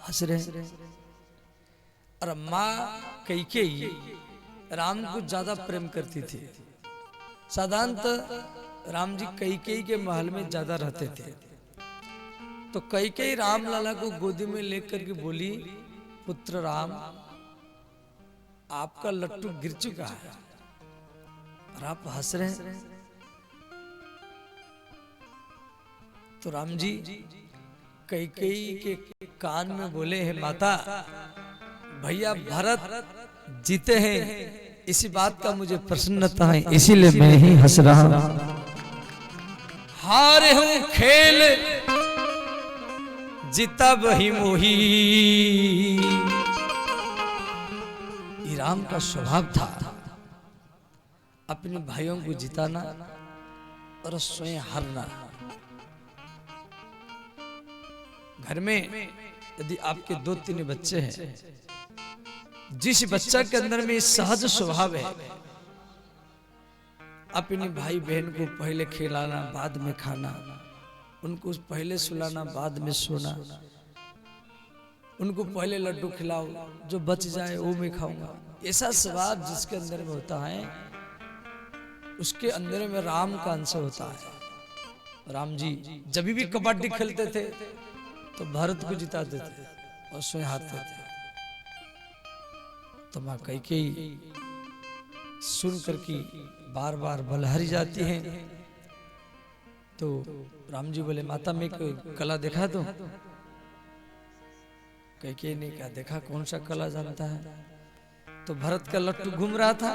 हंस रहे हैं। और माँ कैकेयी राम को ज्यादा प्रेम करती थी। साधारणतः राम जी कैकेयी के महल में ज्यादा रहते थे। तो कैकेयी राम लाला को गोदी में लेकर के बोली, पुत्र राम, आपका लट्टू गिर चुका है, और आप हंस रहे हैं। तो राम जी कैकेयी के कान में बोले, है माता, भैया भरत जीते हैं, इसी बात का मुझे प्रसन्नता है, इसीलिए मैं ही हंस रहा हूं। हारे हूं खेल जीता वही मोही, राम का स्वभाव था अपने भाइयों को जिताना और स्वयं हारना। घर में यदि आपके 2-3 बच्चे हैं, जिस बच्चा के अंदर में सहज स्वभाव है अपने भाई बहन को पहले खिलाना बाद में खाना, उनको पहले सुलाना बाद में सोना, उनको पहले लड्डू खिलाओ, जो बच जाए वो मैं खाऊंगा, ऐसा स्वभाव जिसके अंदर में होता है उसके अंदर में राम का अंश होता है। राम जी जब भी कबड्डी खेलते थे तो भारत को जिताते थे और स्वयं हारते थे। तो माँ कैकेयी सुन करके बार बार बलहारी जाती हैं। तो राम जी बोले माता में कोई कला देखा तो? कैकेयी ने क्या देखा, कौन सा कला जानता है? तो भरत का लट्टू घूम रहा था।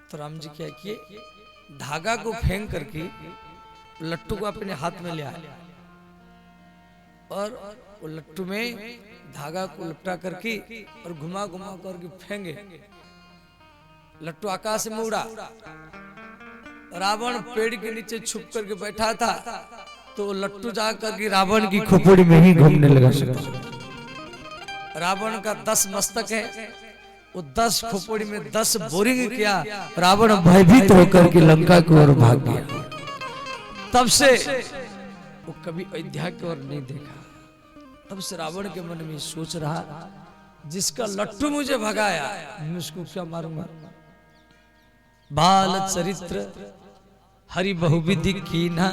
तो राम जी क्या किए, धागा को फेंक करके लट्टू को अपने हाथ में ले आए और वो लट्टू में धागा को लपटा करके और घुमा घुमा करके फेंगे। लट्टू आकाश में उड़ा। रावण पेड़ के नीचे छुप करके बैठा था तो लट्टू जा करके रावण की खोपड़ी में ही घूमने लगा। रावण का 10 मस्तक है, वो 10 खोपड़ी में 10 बोरिंग किया। रावण भयभीत होकर के लंका की ओर भाग गया। तब से वो कभी अयोध्या की ओर नहीं देखा। तब से रावण के मन में सोच रहा, जिसका लट्टू मुझे भगाया मैं उसको क्या मारूंगा। बाल चरित्र हरि बहुविधि कीन्हा,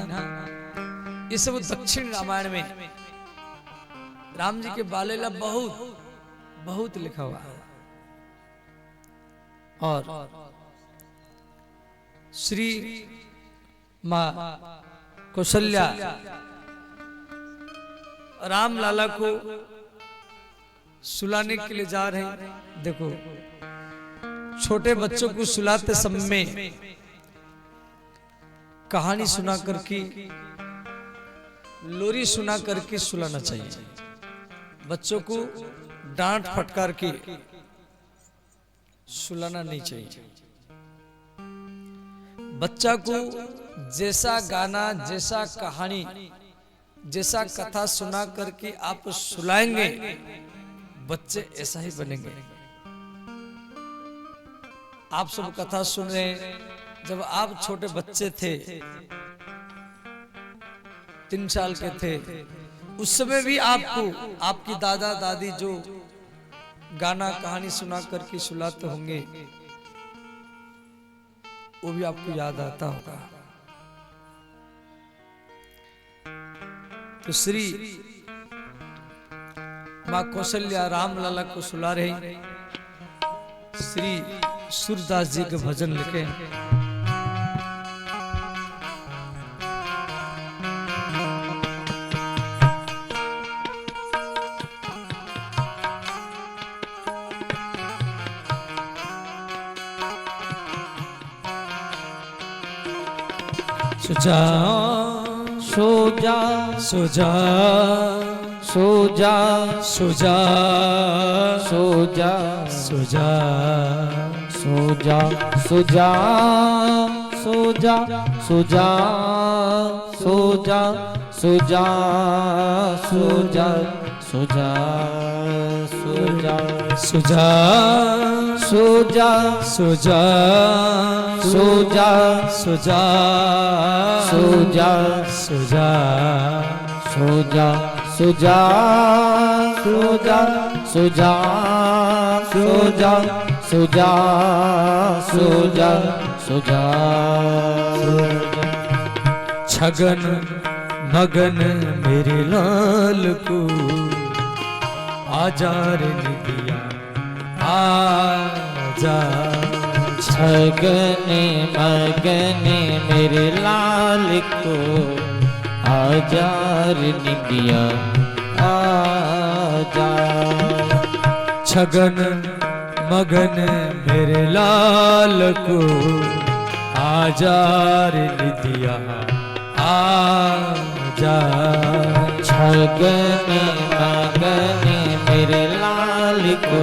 ये सब दक्षिण रामायण में राम जी के बालेला बहुत बहुत लिखा हुआ है। और श्री मां कौशल्या राम लाला को सुलाने के लिए जा रहे हैं। देखो छोटे बच्चों को सुलाते समय में कहानी सुना करके, लोरी सुना करके सुलाना चाहिए। बच्चों को डांट फटकार के सुलाना नहीं चाहिए। बच्चा को जैसा गाना, जैसा कहानी, जैसा कथा सुना करके आप सुलाएंगे, बच्चे ऐसा ही बनेंगे। आप सब कथा सुन रहे हैं, जब आप छोटे बच्चे थे, 3 साल के थे, उस समय भी आपको आपकी दादा दादी जो गाना कहानी सुना करके सुलाते होंगे, वो भी आपको याद आता होगा। तो श्री मां कौशल्या राम लाला को सुला रही। श्री सूरदास जी के भजन लिखे। सुजा सोजा सुजा सोजा सुजा सोजा सुजा सोजा सोजा सोजा सोजा सोजा सोजा सोजा सोजा सोजा सुजा सोजा सुजा सोजा सुजा सोजा सुजा सोजा सोजा सोजा सोजा सोजा सोजा सोजा सोजा छगन मगन मेरे लाल को आजा रे निदिया आजा। छगने मगने मेरे लाल को आजा रे निदिया आजा। छगन मगन मेरे लाल को आजा रे निदिया आजा। छगने मगने मेरे लाल को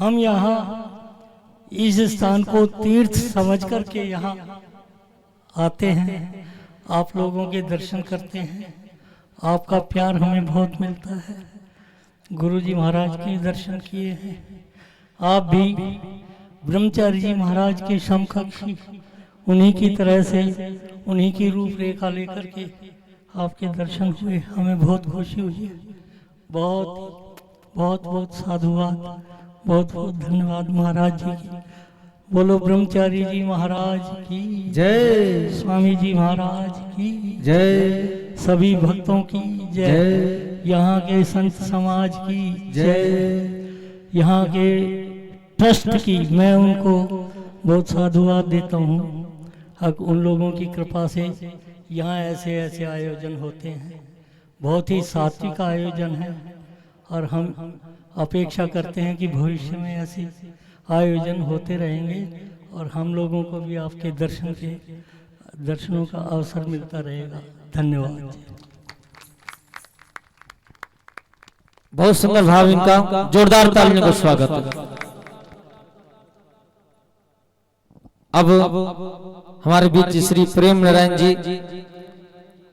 हम यहाँ इस स्थान को तीर्थ समझ करके यहाँ आते हैं, आप लोगों के दर्शन करते हैं। आपका प्यार हमें बहुत मिलता है। गुरु जी महाराज के दर्शन किए हैं। आप भी ब्रह्मचारी जी महाराज के समकक्षी, उन्हीं की तरह से, उन्हीं की रूपरेखा लेकर के आपके दर्शन हुए। हमें बहुत खुशी हुई है। बहुत बहुत बहुत साधुवाद, बहुत बहुत धन्यवाद महाराज जी की। बोलो ब्रह्मचारी जी महाराज की जय, स्वामी जी महाराज की जय, सभी भक्तों की जय, यहाँ के संत समाज की जय, यहाँ के ट्रस्ट की मैं उनको बहुत साधुवाद देता हूँ। उन लोगों की कृपा से यहाँ ऐसे ऐसे आयोजन होते हैं। बहुत ही सात्विक आयोजन है और हम अपेक्षा करते हैं कि भविष्य में ऐसे आयोजन होते रहेंगे और हम लोगों को भी आपके दर्शनों का अवसर मिलता रहेगा। धन्यवाद। बहुत सुंदर भाव इनका, जोरदार तालियों का स्वागत। अब हमारे बीच श्री प्रेम नारायण जी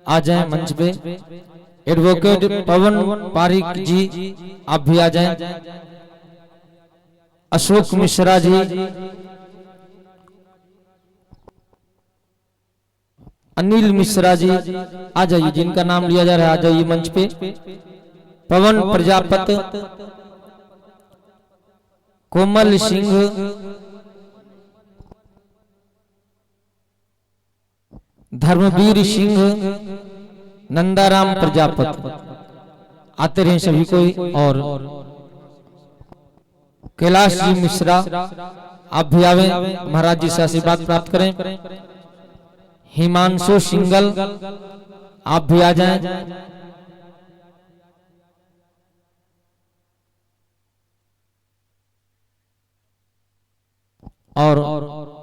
आ जाएं मंच पे। एडवोकेट पवन पारिक जी आप भी आ जाएं। अशोक मिश्रा जी, अनिल मिश्रा जी आ जाइए, जिनका नाम लिया जा रहा है आ जाइए मंच पे। पवन प्रजापति, कोमल सिंह, धर्मवीर सिंह, नंदाराम प्रजापति आते रहे सभी कोई। और कैलाश जी मिश्रा आप भी आवे, महाराज जी से आशीर्वाद प्राप्त करें। हिमांशु सिंगल आप भी आ जाएं। और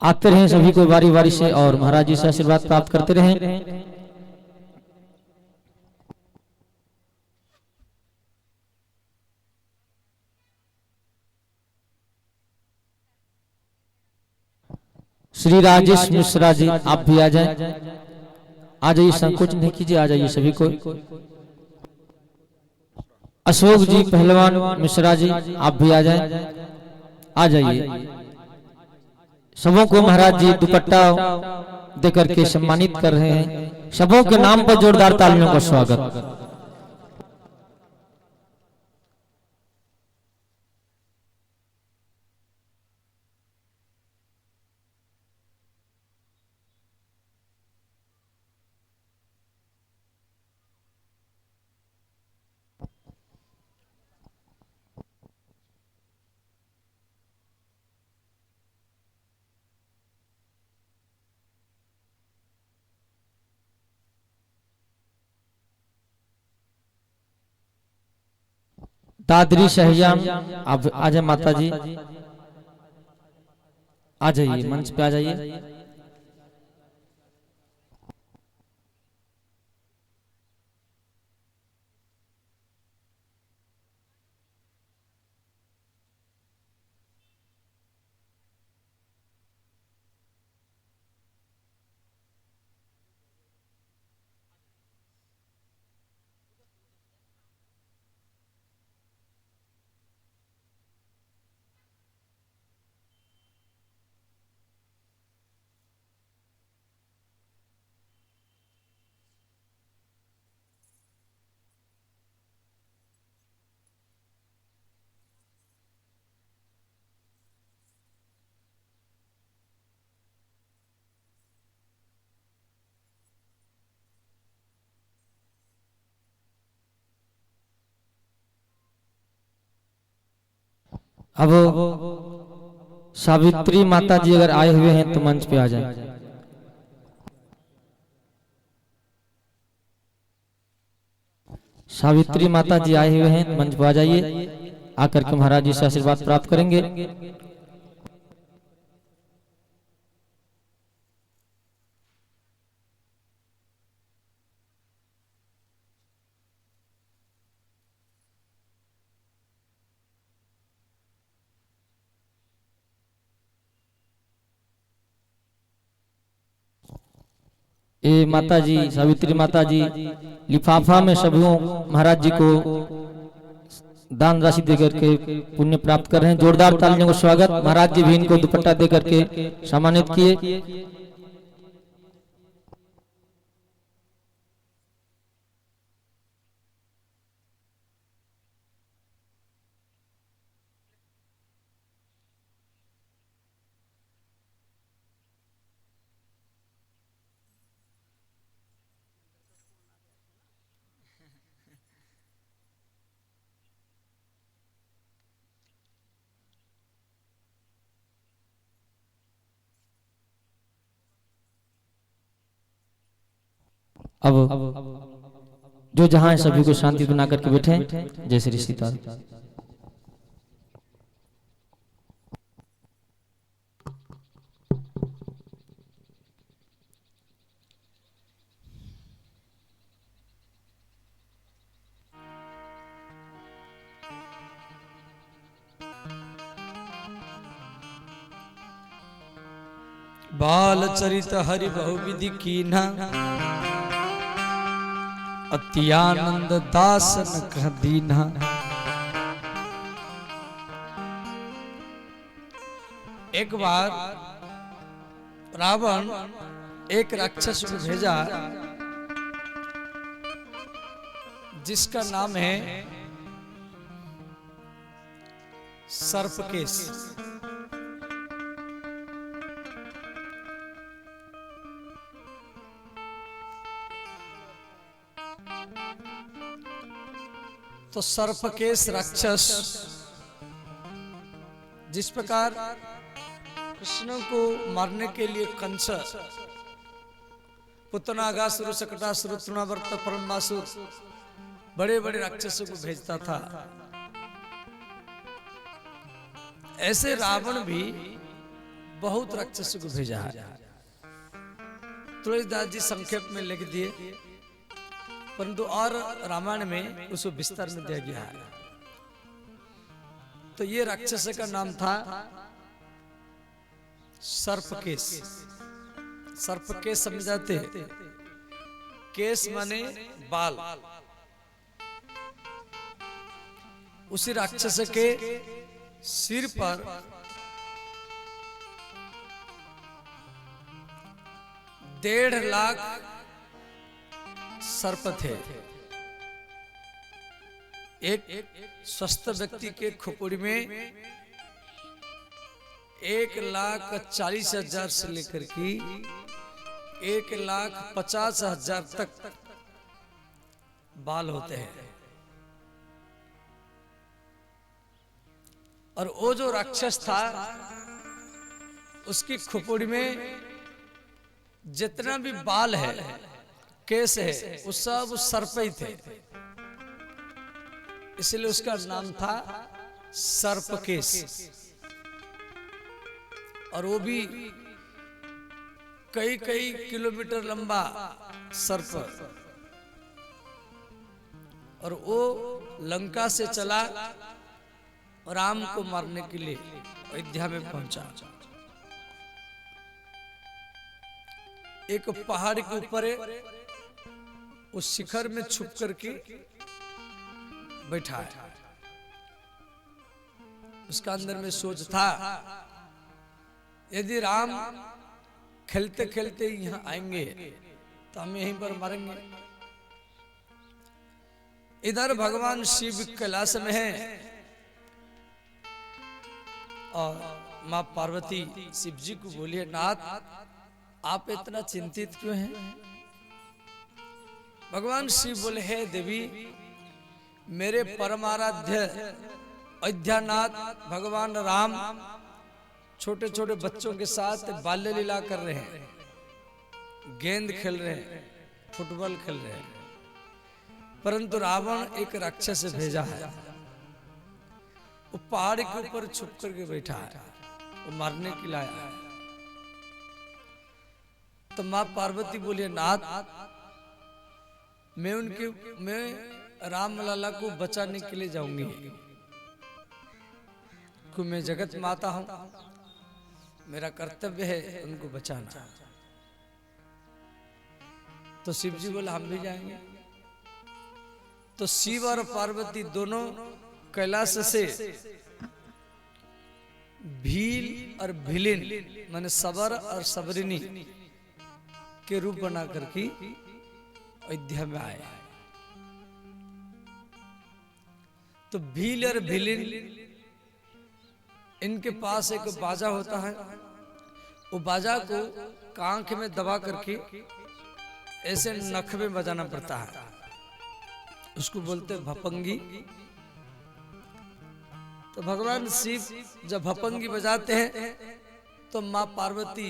आते रहें सभी को बारी बारी से और महाराज जी से आशीर्वाद प्राप्त करते रहें। श्री राजेश मिश्रा जी आप भी आ जाएं। आ जाइए, संकोच नहीं कीजिए, आ जाइए सभी को। अशोक जी पहलवान मिश्रा जी आप भी आ जाएं। आ जाइए। सबों को महाराज जी दुपट्टा देकर के सम्मानित कर रहे हैं। सबों के नाम पर जोरदार तालियों का स्वागत। दादरी शहजाम आप आ जाए, माता जी आ जाइए, मंच पे आ जाइए। अब सावित्री माता जी अगर आए हुए हैं तो मंच पे आ जाए। सावित्री माता जी आए हुए हैं, मंच पे आ जाइए। आकर के महाराज जी से आशीर्वाद प्राप्त करेंगे। ये माता जी, सावित्री माता जी लिफाफा में सभी महाराज जी को दान राशि देकर के पुण्य प्राप्त कर रहे हैं। जोरदार तालियों को स्वागत। महाराज जी भी इनको दुपट्टा देकर के सम्मानित किए। अब जो जहां है सभी को शांति बना करके बैठे। जय श्री सीताराम। बाल चरित हरि बहुविधि कीन्हा, अति आनंद दासन कह दीन्हा। एक बार रावण एक राक्षस को भेजा जिसका नाम है सर्पकेश। तो सर्पकेश राक्षस जिस प्रकार कृष्ण को मारने के लिए कंस पुतनागासुर, शकटासुर, तृणावर्त, परमासुर बड़े बड़े राक्षसों को भेजता था, ऐसे रावण भी बहुत राक्षसों को भेजा है। तुलसीदास जी संक्षेप में लिख दिए, परंतु और रामायण में उसको विस्तार में दिया गया है। तो ये राक्षस का नाम था सर्पकेश। सर्पकेश समझ जाते हैं? केश माने बाल। उसी राक्षस के सिर पर डेढ़ लाख सर्प थे। एक स्वस्थ व्यक्ति के खोपड़ी में 1,40,000 से लेकर के 1,50,000 तक बाल होते हैं। और वो जो राक्षस था उसकी खोपड़ी में जितना भी बाल है, केस है, वो सब सर्प ही थे, इसलिए उसका नाम था सर्पकेश। और वो भी कई कई किलोमीटर लंबा सर्प। और वो लंका से चला राम को मारने के लिए अयोध्या में पहुंचा। एक पहाड़ के ऊपर उस शिखर में छुप करके बैठा है। उसका अंदर में सोच था, यदि राम खेलते खेलते यहां आएंगे तो हम यहीं पर मरेंगे। इधर भगवान शिव कैलाश में है और मां पार्वती शिव जी को बोलिए, नाथ आप इतना चिंतित क्यों हैं? भगवान शिव बोले, हे देवी, मेरे परमाराध्य अयोध्यानाथ भगवान राम छोटे छोटे बच्चों के साथ बाल्य लीला कर रहे हैं, गेंद खेल रहे हैं, फुटबॉल खेल रहे हैं, परंतु रावण एक राक्षस भेजा है। वो पहाड़ के ऊपर छुप करके बैठा है, वो मारने के लिए आया है। तो मां पार्वती बोली, नाथ मैं राम लाला को बचाने के लिए जाऊंगी, क्योंकि मैं जगत माता हूं, मेरा कर्तव्य है उनको बचाना। तो शिव जी बोले हम भी जाएंगे। तो शिव और पार्वती दोनों कैलाश से भील और भिलिन माने सबर और सबरिनी के रूप बना करके अयोध्या में आए। तो भील और भिलिन इनके पास एक बाजा होता है, वो बाजा को कांख में दबा करके ऐसे नख में बजाना पड़ता है, उसको बोलते हैं भपंगी। तो भगवान शिव जब भपंगी बजाते हैं तो माँ पार्वती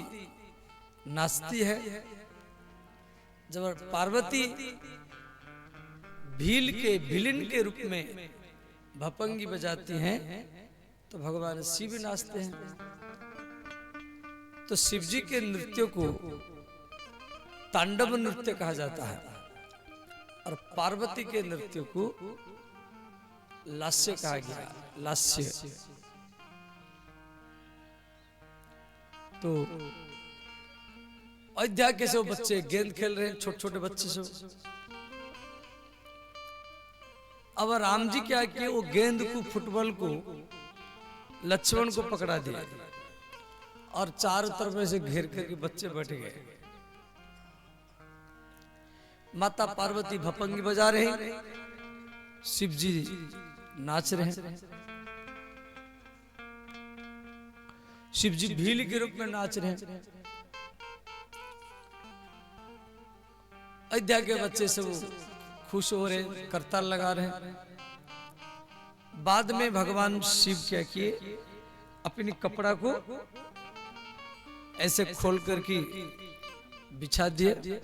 नाचती है। जब पार्वती भिलिन के रूप में भपंगी बजाती हैं तो भगवान शिव भी नाचते हैं। तो शिव जी के नृत्य को तांडव नृत्य कहा जाता है और पार्वती के नृत्य को लास्य कहा गया, लास्य। तो अयोध्या के से बच्चे गेंद खेल रहे हैं, छोटे छोटे बच्चे से। अब राम जी क्या किए, वो गेंद को फुटबॉल को लक्ष्मण को पकड़ा दिया और चारों तरफ से घेर करके बच्चे बैठ गए। माता पार्वती भपंगी बजा रहे हैं, शिव जी नाच रहे हैं। शिव जी भील के रूप में नाच रहे हैं। अयोध्या के बच्चे सब खुश हो रहे, करताल लगा रहे हैं। बाद में भगवान शिव क्या किए, अपनी कपड़ा को ऐसे खोल करके बिछा दिए।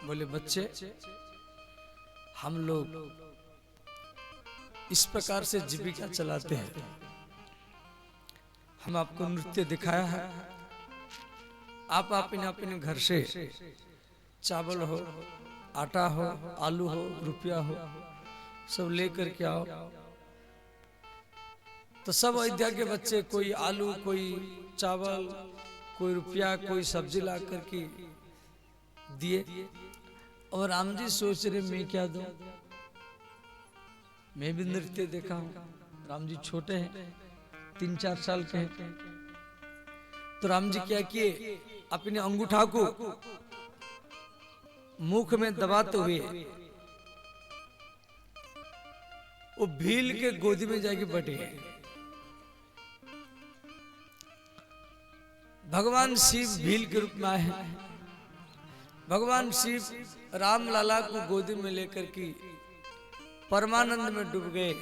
बोले बच्चे, हम लोग इस प्रकार से जीविका चलाते हैं। हम आपको नृत्य दिखाया है, आप अपने अपने घर से चावल हो, आटा हो, आलू हो, रुपया हो, सब लेकर के आओ। तो सब अयोध्या के बच्चे कोई आलू, कोई चावल, कोई रुपया, कोई सब्जी ला करके दिए। और राम जी सोच रहे मैं क्या दूं, मैं भी नृत्य देखा हूं। राम जी छोटे हैं, 3-4 साल के हैं। तो राम जी क्या किए, अपने अंगूठा को मुख में दबाते हुए वो भील के गोदी में जाके बैठ गए। भगवान शिव भील के रूप में आए हैं। भगवान शिव राम लाला को गोदी में लेकर के परमानंद में डूब गए।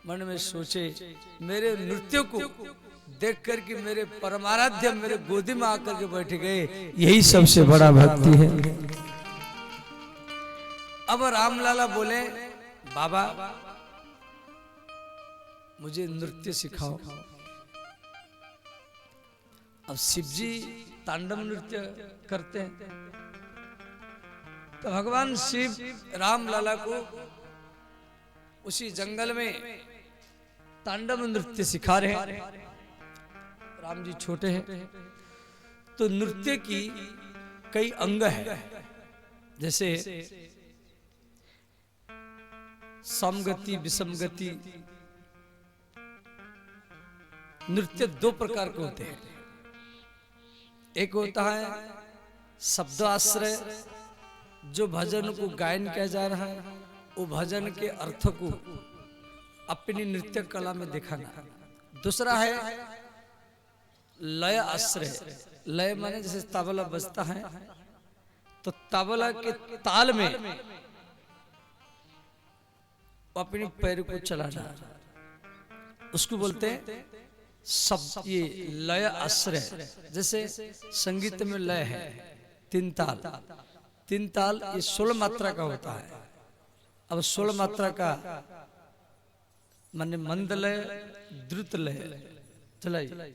मन में सोचे, मेरे नृत्य को देख करके मेरे परमाराध्य मेरे गोदी में आकर के बैठ गए, यही सबसे बड़ा भक्ति है। अब रामलाला बोले, बाबा मुझे नृत्य सिखाओ। अब शिव जी तांडव नृत्य करते हैं। तो भगवान शिव रामलाला को उसी जंगल में तांडव नृत्य सिखा रहे हैं। राम जी छोटे हैं। तो नृत्य की कई अंग है, जैसे समगति, विषमगति। नृत्य 2 प्रकार के होते हैं। एक होता है शब्द आश्रय, जो भजन को गायन किया जा रहा है, वो भजन के अर्थ को अपनी नृत्य कला में दिखाना। दूसरा है लय आश्रय। लय माने जैसे तबला बजता है तो तबला के ताल में अपने पैर को चलाना, उसको बोलते हैं शब्द। ये लय आश्रय। जैसे संगीत में लय है 3 ताल, 3 ताल ये 16 मात्रा का होता है। अब 16 मात्रा का माने मंद लय, द्रुत लय। चलाइए।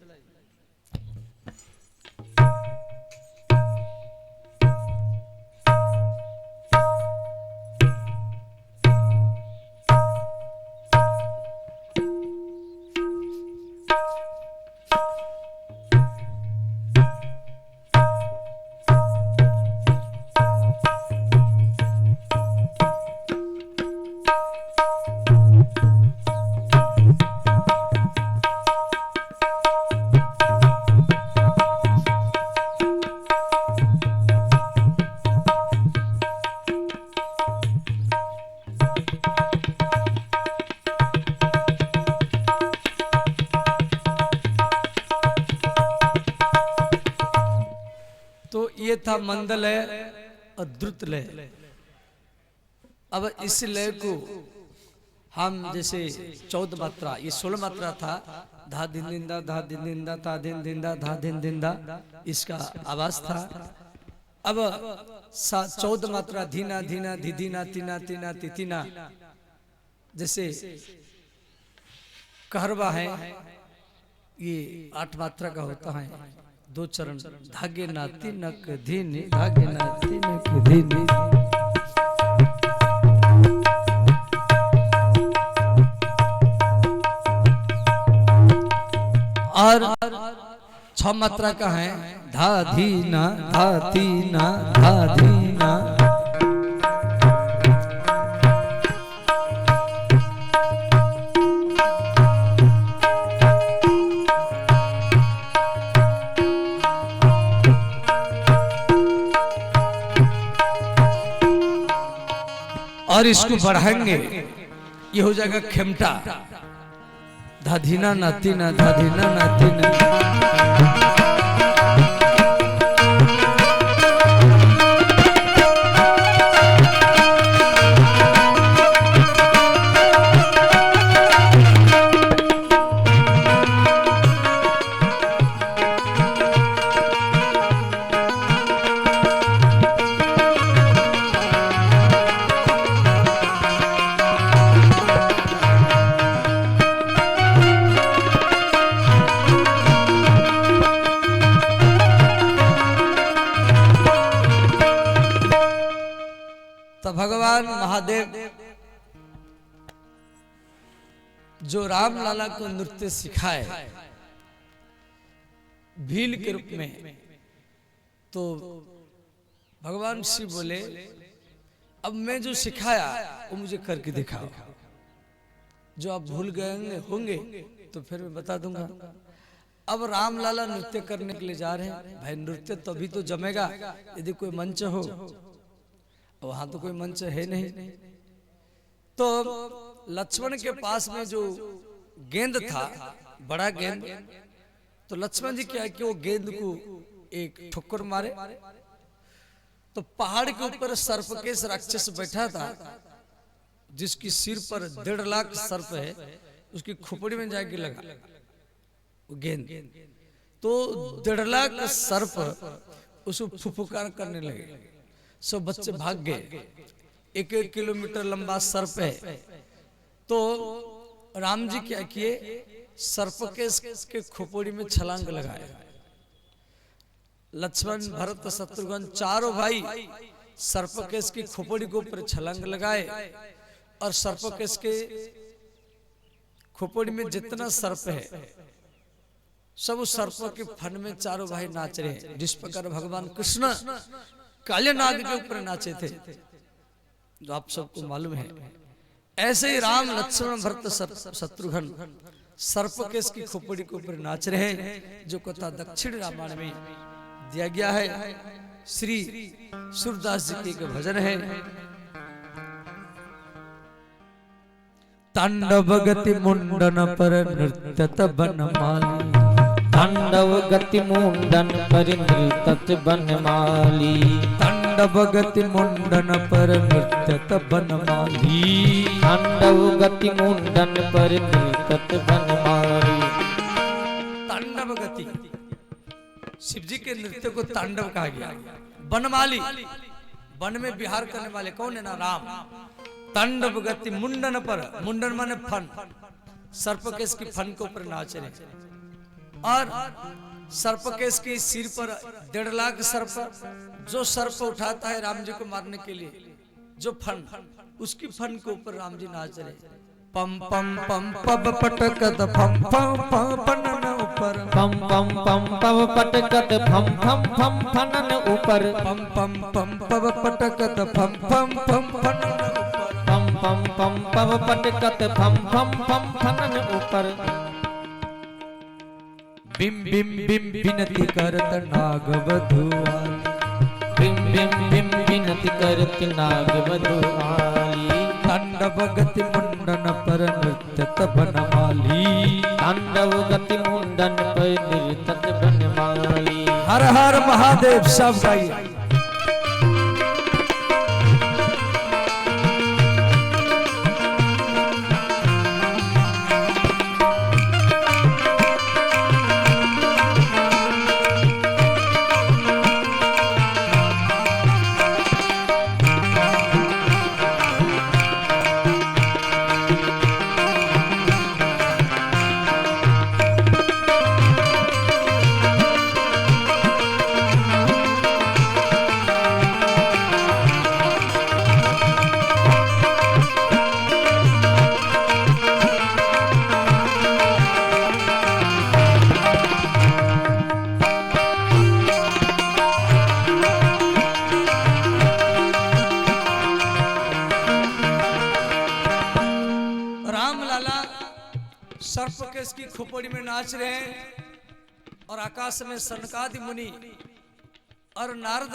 ये था मंद लय और द्रुत लय। अब इस लय को हम जैसे 14 मात्रा, ये 16 मात्रा था, धा दिन दिंदा, धा दिन दिंदा, धा दिन दिंदा, धा दिन दिंदा, इसका आवाज था। अब 14 मात्रा धीना धीना धीधीना तीना तीना तिथिना, जैसे कहरवा है, ये 8 मात्रा का होता है, 2 चरण, धागे ना तिनक धीनी, धागे ना तिनक धीनी। और 6 मात्रा का है, धा धीना, धा तीना, धा धीना। और इसको बढ़ाएंगे, ये हो जाएगा खेमटा, धाधीना नातीना, धाधीना नातीना। भगवान महादेव जो राम लाला को नृत्य सिखाए भील के रूप में, तो भगवान शिव बोले अब मैं जो सिखाया वो मुझे करके दिखाओ, जो आप भूल गए होंगे तो फिर मैं बता दूंगा। अब राम लाला नृत्य करने के लिए जा रहे हैं। भाई नृत्य तो अभी तो जमेगा यदि कोई मंच हो, वहां तो कोई मंच है नहीं। तो लक्ष्मण के पास में जो गेंद था, बड़ा गेंद, तो लक्ष्मण जी क्या कि वो गेंद को एक ठोकर मारे, तो पहाड़ के ऊपर सर्पकेश राक्षस बैठा था, जिसकी सिर पर 1.5 लाख सर्प है, उसकी खोपड़ी में जाके लगा वो गेंद, तो 1.5 लाख सर्प उसको फुफुकार करने लगे। सब बच्चे भाग गए। 1-1 किलोमीटर लंबा सर्प है। तो राम जी क्या किए, सर्पकेश के खोपड़ी में छलांग लगाए। लक्ष्मण भरत शत्रुघ्न चारों भाई सर्पकेश की खोपड़ी के ऊपर छलांग लगाए, और सर्पकेश के खोपड़ी में जितना सर्प है सब उस सर्प के फन में चारों भाई नाच रहे हैं। जिस प्रकार भगवान कृष्ण काले नाग के ऊपर नाचे थे, जो आप सबको मालूम है, ऐसे ही राम लक्ष्मण भरत शत्रुघ्न सर्पकेश की खोपड़ी के ऊपर नाच रहे हैं, जो कथा दक्षिण रामायण में दिया गया है। श्री सूरदास जी के भजन है, तांडव गति मुंडन पर नृत्यत बनमाली, तांडव गति मुंडन पर नृत्यत बनमाली, तांडव गति मुंडन पर नृत्यत बनमाली, तांडव गति मुंडन पर नृत्यत बनमाली। तांडव गति, शिव जी के नृत्य को तांडव कहा गया। बनमाली, वन में विहार करने वाले कौन है ना, राम। तांडव गति मुंडन पर, मुंडन माने फन, सर्पकेश की फन के ऊपर नाच रहे, और सर्पकेश के सिर पर 1.5 लाख सर्प, जो सर्प उठाता है राम जी को मारने के लिए, जो फन, उसकी फन के ऊपर राम जी नाच रहे। पम पम पम पब पटकत फम फम फम फनन ऊपर, पम पम पम पब पटकत फम फम फम फनन ऊपर, पम पम पम पब पटकत फम फम फम फनन ऊपर, पम पम पम पब पटकत फम फम फम फनन ऊपर। बिम बिम बिम बिनती करत नागवधुआली, बिम बिम बिम बिनती करत नागवधुआली, तांडव गति मुंडन पर नृत्यत बनमाली, तांडव गति मुंडन पर नृत्यत बनमाली। हर हर महादेव सब गाइए। सर्प केस की खोपड़ी में नाच रहे हैं और आकाश में सनकादि मुनि और नारद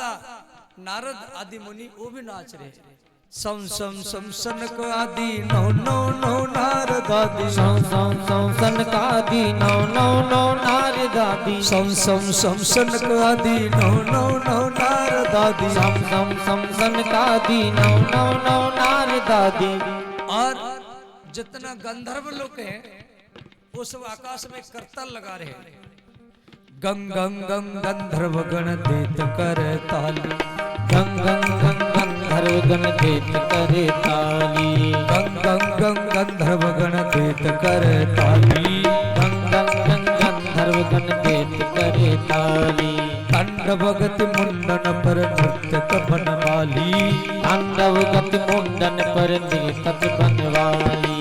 आदि मुनि वो भी नाच रहे हैं। सम सम सम सनक आदि नौ नौ नौ नारद आदि सम सम सम सनकादि नौ नौ नौ नारद आदि सम सम सम सनक आदि नौ नौ नौ नारद आदि सम सम सम सनकादि नौ नौ नौ नारद आदि। और जितना गंधर्व लोग हैं वो सब आकाश में करतल लगा रहे हैं। गंग गंग गंग गंधर्व गण देत कर ताली गंग गंग गंग गंधर्व गण देत करे ताली गंग गंग गंग गंधर्व गण देत कर ताली गंग गंग गंग गंधर्व गण देत करे ताली। तांडव गति मुंडन पर नृत्य बनवाली तांडव गति मुंडन पर नृत्य बनवाली।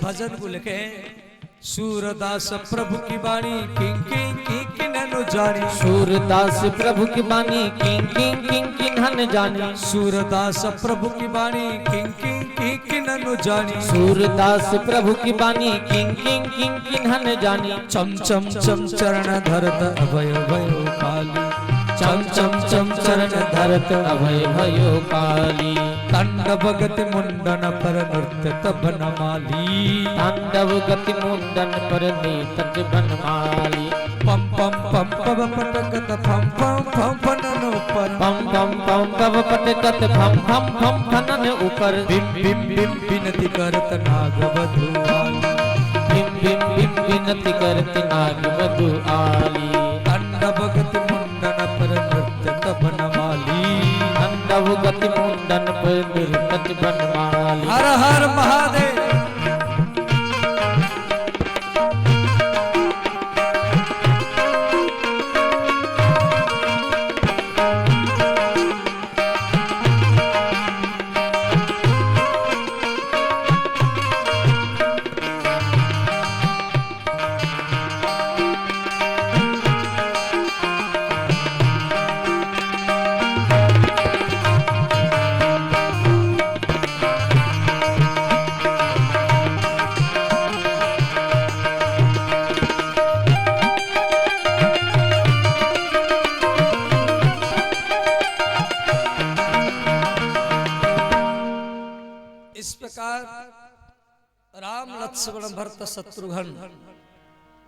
भजन को लिखे सूरदास प्रभु की बाणी किंग किंग किंग किन्हन जानी सूरदास प्रभु की बाणी किंग किंग किंग किन्हन जानी सूरदास प्रभु की बाणी किंग किंग किंग किन्हन जानी सूरदास प्रभु की बाणी किंग किंग किंग किन्हन जानी। चम चम चम चरण धरत अभय भयो काली चम चम चम चरण धरत अभय भयो काली। तांडव गति मुंडन पर नृत्य बनमाली तांडव गति मुंडन पर नृत्य बनमाली। पम पम पम पम पटकत फम फम फम फनन ऊपर पम पम पम पम पटकत फम फम फम फनन ऊपर। बिम बिम बिम बिनती करत नाग वधु आली बिम बिम बिम बिनती करत नाग वधु आली। तांडव गति मुंडन पर नृत्य बनमाली तांडव गति मुंडन पर नृत्य बनमाली। हर हर महादेव। इस प्रकार राम लक्ष्मण भरत शत्रुघ्न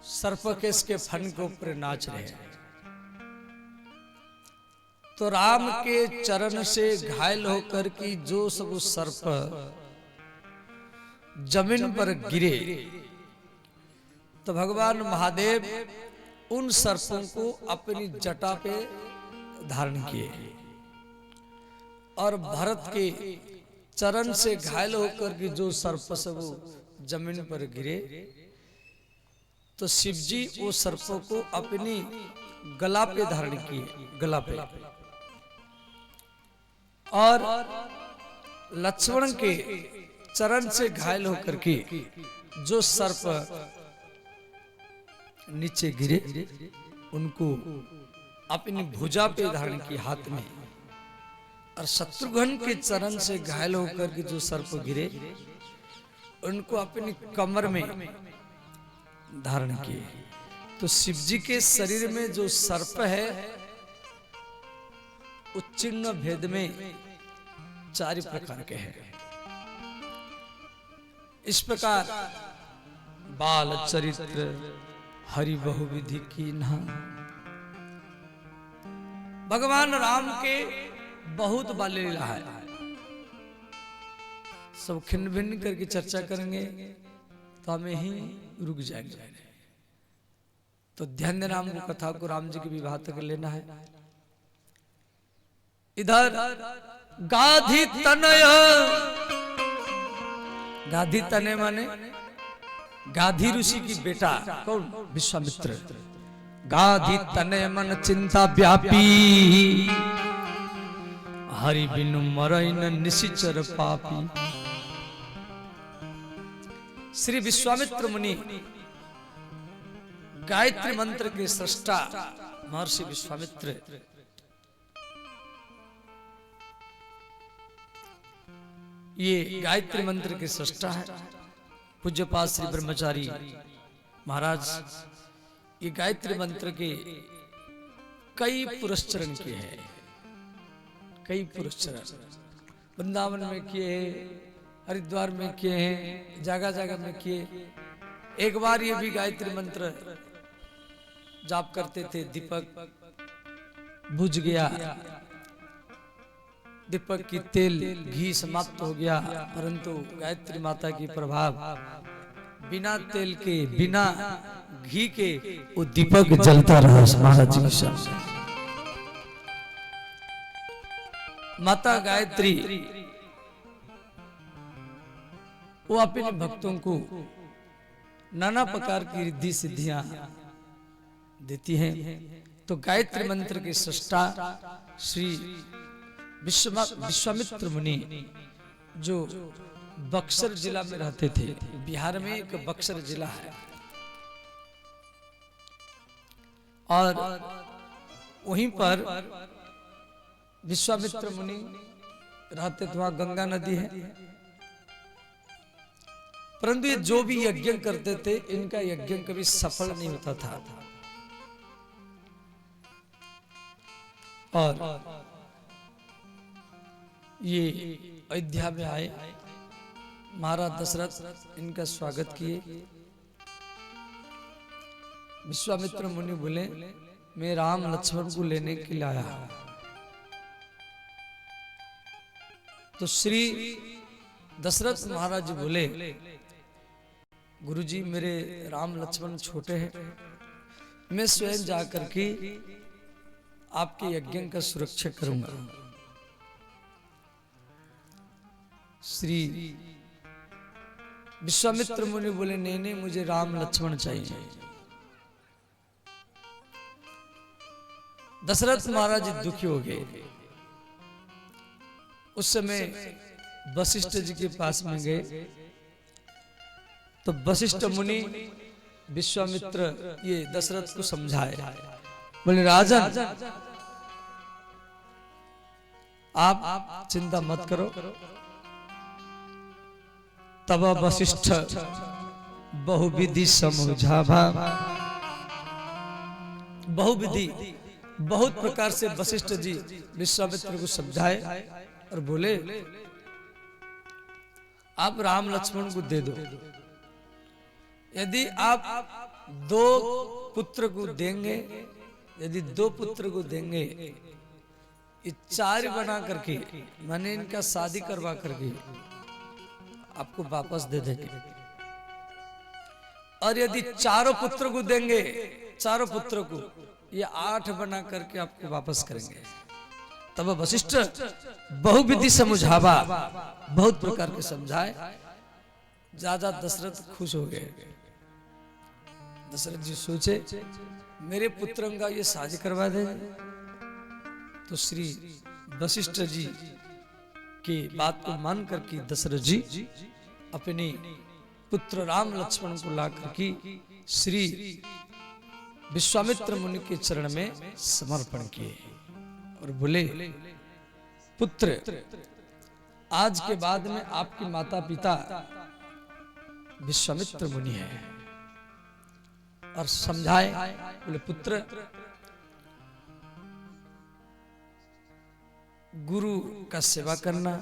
सर्पकेश के फन के ऊपर नाच रहे हैं। तो राम के चरण से घायल होकर की जो सब सर्प जमीन पर गिरे तो भगवान महादेव उन सर्पों को अपनी जटा पे धारण किए और भरत के चरण से घायल होकर के जो सर्प सब जमीन पर गिरे, तो शिव जी वो सर्पों को अपनी गला पे धारण किए, गला पे। और लक्ष्मण के चरण से घायल होकर के जो सर्प नीचे गिरे, उनको अपनी भुजा पे धारण किए, हाथ में। और शत्रुघ्न के चरण से घायल होकर के जो सर्प गिरे, उनको अपनी कमर में धारण किए। तो शिव जी के शरीर में जो सर्प है, उच्चिन्न भेद में 4 प्रकार के हैं। इस प्रकार बाल चरित्र हरि बहुविधि की ना, भगवान राम के बहुत बाल लीला है। सब खिन्न भिन्न करके चर्चा करेंगे तो हमें ही रुक जाएंगे। तो ध्यान देना, हमको कथा को राम जी के विवाह तक लेना है। इधर गाधी तनय, गाधी तनय माने गाधी ऋषि की बेटा, कौन? विश्वामित्र। गाधी तनय मन चिंता व्यापी, हरि बिनु मरई न निशिचर पापी। श्री विश्वामित्र मुनि गायत्री मंत्र के सृष्टा महर्षि विश्वामित्र ये गायत्री मंत्र के सृष्टा है। पूज्यपाद श्री ब्रह्मचारी महाराज ये गायत्री मंत्र के कई पुरस्चरण किए हैं, कई पुरस्चरण वृंदावन में किए, हरिद्वार में किए हैं, जगह जगह में किए। एक बार ये भी गायत्री मंत्र जाप करते थे, दीपक बुझ गया, दीपक की तेल घी समाप्त हो गया, परंतु गायत्री माता की प्रभाव बिना तेल के बिना घी के वो दीपक जलता रहा महाराज जी के सामने। माता गायत्री वो अपने भक्तों को नाना प्रकार की रिद्धि सिद्धियां देती हैं। तो गायत्री मंत्र के सृष्टा श्री विश्वामित्र मुनि जो बक्सर जिला में रहते थे, बिहार में एक बक्सर जिला है, और वहीं पर विश्वामित्र मुनि रहते थे। वहां गंगा नदी है, परंतु ये जो भी यज्ञ करते थे, इनका यज्ञ कभी सफल नहीं होता था। और ये अयोध्या में आए, महाराज दशरथ इनका स्वागत किए। विश्वामित्र मुनि बोले, मैं राम लक्ष्मण को लेने के लिए आया। तो श्री दशरथ महाराज बोले, गुरुजी मेरे राम लक्ष्मण छोटे हैं, मैं स्वयं जाकर के आपके यज्ञ का सुरक्षा करूंगा। श्री विश्वामित्र मुनि बोले, नहीं नहीं, मुझे राम लक्ष्मण चाहिए। दशरथ महाराज दुखी हो गए। उस समय वशिष्ठ जी के पास में गए, तो वशिष्ठ मुनि विश्वामित्र ये दशरथ को समझाए, बोले राजन आप चिंता मत करो। तब वशिष्ठ बहुविधि समझावा, बहुविधि बहुत प्रकार से वशिष्ठ जी विश्वामित्र को समझाए और बोले, आप राम लक्ष्मण को दे दो। यदि आप 2 पुत्र को देंगे, यदि 2 पुत्र को देंगे, ये 4 बना करके, मैंने इनका शादी करवा करके आपको वापस दे देंगे। और यदि चारों पुत्र को देंगे, चारों पुत्रों को, ये 8 बना करके आपको वापस करेंगे। तब वशिष्ठ बहुविधि समझावा, बहुत प्रकार के समझाए। ज्यादा दशरथ खुश हो गए। दशरथ जी सोचे मेरे पुत्रों का ये साझ करवा दे। तो श्री वशिष्ठ जी की बात को मान करके दशरथ जी अपने पुत्र राम लक्ष्मण को ला करके श्री विश्वामित्र मुनि के चरण में समर्पण किए और बोले, पुत्र, आज के बाद में आपके माता पिता विश्वामित्र मुनि है। और समझाए, बोले पुत्र, गुरु का सेवा करना,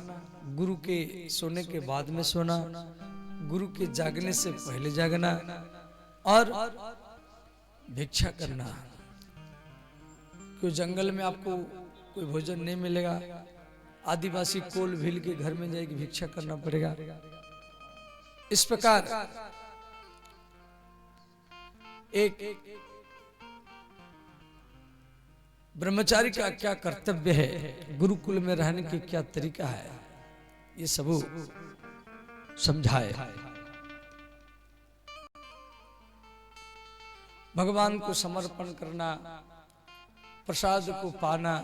गुरु के सोने के बाद में सोना, गुरु के जागने से पहले जागना और भिक्षा करना। क्यों जंगल में आपको कोई भोजन नहीं मिलेगा, आदिवासी कोल भील के घर में जाके भिक्षा करना पड़ेगा। इस प्रकार एक ब्रह्मचारी का क्या कर्तव्य है, गुरुकुल में रहने की क्या तरीका है, ये सब समझाए। भगवान को समर्पण करना, प्रसाद को पाना,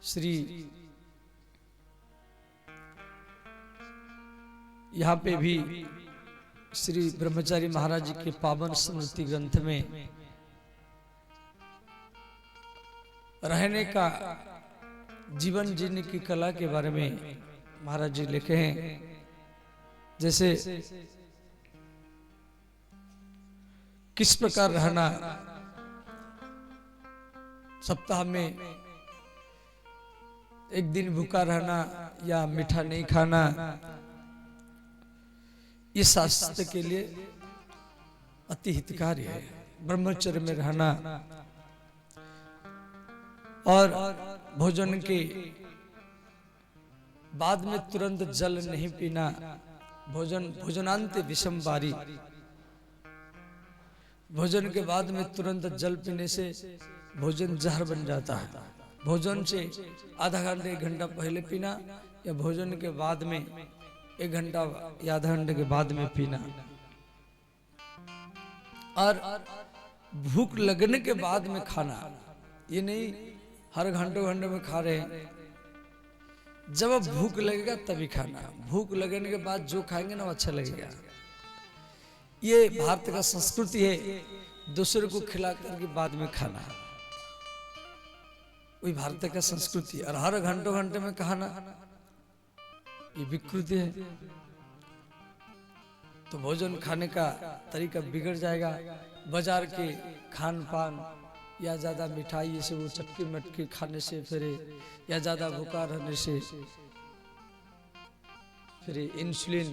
श्री यहाँ पे भी श्री ब्रह्मचारी महाराज जी के पावन स्मृति ग्रंथ में रहने का, जीवन जीने की कला के बारे में महाराज जी लिखे हैं। जैसे किस प्रकार रहना, सप्ताह में एक दिन भूखा रहना या मीठा नहीं खाना, ये शास्त्र के लिए अति हितकारी है। ब्रह्मचर्य में रहना और भोजन के बाद में तुरंत जल नहीं पीना, भोजनांत विषम बारी, भोजन के बाद में तुरंत जल पीने से भोजन जहर बन जाता है। भोजन से आधा घंटा 1 घंटा पहले पीना या भोजन के बाद में 1 घंटा या आधा घंटे के बाद में पीना। और भूख लगने के बाद में खाना, ये नहीं हर घंटों में खा रहे हैं। जब भूख लगेगा तभी खाना, भूख लगने के बाद जो खाएंगे ना वो अच्छा लगेगा। ये भारत का संस्कृति है, दूसरे को खिला करके बाद में खाना, वही भारत का संस्कृति। और हर घंटों में खाना, ये विकृति है। तो भोजन खाने का तरीका बिगड़ जाएगा। बाजार के खान पान या ज्यादा मिठाई, ये सब चटके मटके खाने से, फिर या ज्यादा भूखा रहने से फिर इंसुलिन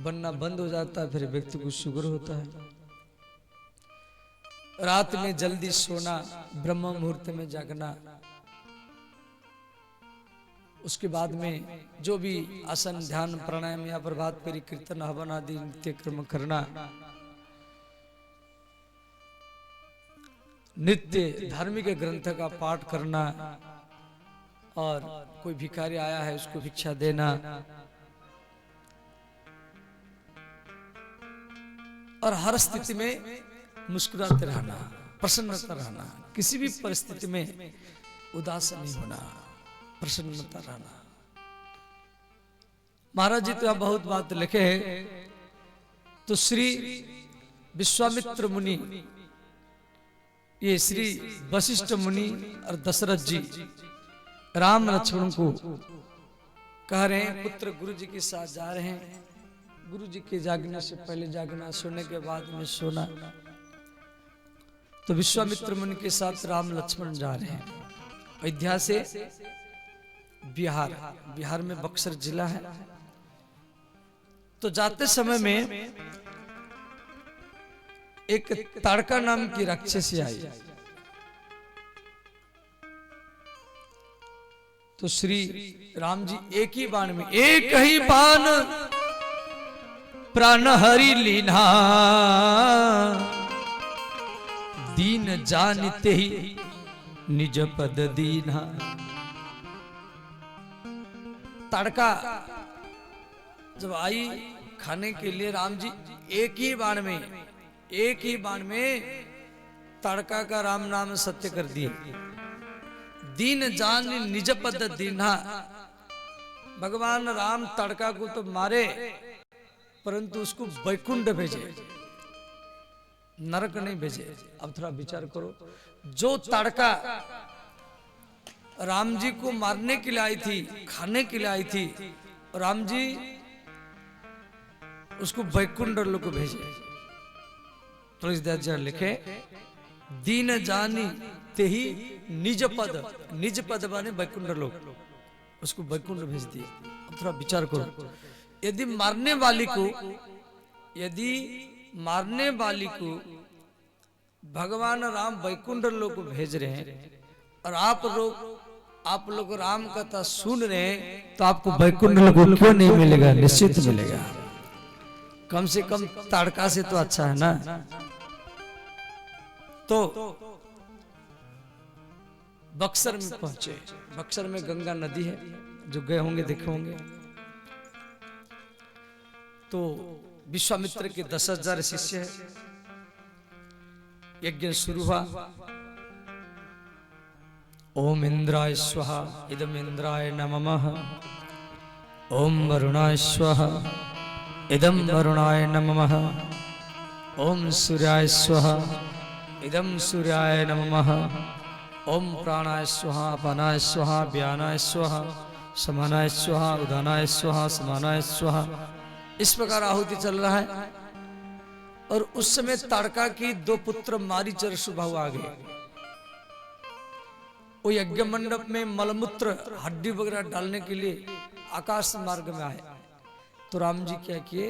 बनना बंद हो जाता है, फिर व्यक्ति को शुगर होता है। रात में जल्दी सोना, ब्रह्म मुहूर्त में जागना, उसके बाद में जो भी आसन ध्यान प्राणायाम या प्रभात फेरी कीर्तन हवन आदि नित्य कर्म करना, नित्य धार्मिक ग्रंथ का पाठ करना, और कोई भिखारी आया है उसको भिक्षा देना, और हर स्थिति में मुस्कुराते रहना, प्रसन्नता रहना, किसी भी परिस्थिति में उदास नहीं होना, प्रसन्नता रहना। महाराज जी तो यहाँ बहुत बात लिखे हैं। तो श्री विश्वामित्र मुनि, ये श्री वशिष्ठ मुनि और दशरथ जी राम लक्ष्मण को कह रहे हैं, पुत्र गुरु जी के साथ जा रहे हैं। गुरु जी के जागने से पहले जागना, सोने के बाद में सोना। तो विश्वामित्र मुनि के साथ राम लक्ष्मण जा रहे हैं अयोध्या से बिहार। बिहार में बक्सर जिला है। तो जाते समय में एक ताड़का नाम की राक्षसी आई। तो श्री राम जी एक ही बाण में, एक ही बाण प्राण हरि लीना, दीन जानते ही निज पद दीना। तड़का जब आई खाने के लिए राम जी एक ही बाण में तड़का का राम नाम सत्य कर दिए। दीन जान निज पद दीना, भगवान राम तड़का को तो मारे परंतु उसको वैकुंठ भेजे, नरक नहीं भेजे। अब थोड़ा विचार करो, जो तड़का राम जी को मारने के लिए आई थी, खाने के लिए आई थी, राम जी उसको वैकुंठ लोक को भेजे। तुलसीदास जी लिखे दीन जानी ते ही निज पद माने वैकुंठ लोक, उसको वैकुंठ भेज दिए। अब थोड़ा विचार करो, यदि मारने वाली को भगवान राम वैकुंठ लोक को भेज रहे हैं और आप लोग राम कथा सुन रहे हैं, तो आपको वैकुंठ लोक क्यों नहीं मिलेगा? निश्चित मिलेगा। कम से कम तड़का से तो अच्छा है ना। तो बक्सर में पहुंचे। बक्सर में गंगा नदी है, जो गए होंगे देखे होंगे। तो विश्वामित्र के 10,000 शिष्य है। यज्ञ शुरू हुआ। ओम इंद्राय स्वाहा इदम इंद्राय नमः। ओम वरुणाय स्वाहा इदम वरुणाय नमः। ओम सूर्याय स्वाहा इदम सूर्याय नमः। ओम प्राणाय स्वाहा अपानाय स्वाहा व्यानाय स्वाहा समानाय स्वाहा उदानाय स्वाहा समानाय स्वाहा। इस प्रकार आहुति चल रहा है। और उस समय ताड़का की 2 पुत्र मारीच और सुबाहु आ गए। वो यज्ञ मंडप में मलमूत्र हड्डी वगैरह डालने के लिए आकाश मार्ग में आए। तो राम जी क्या किए,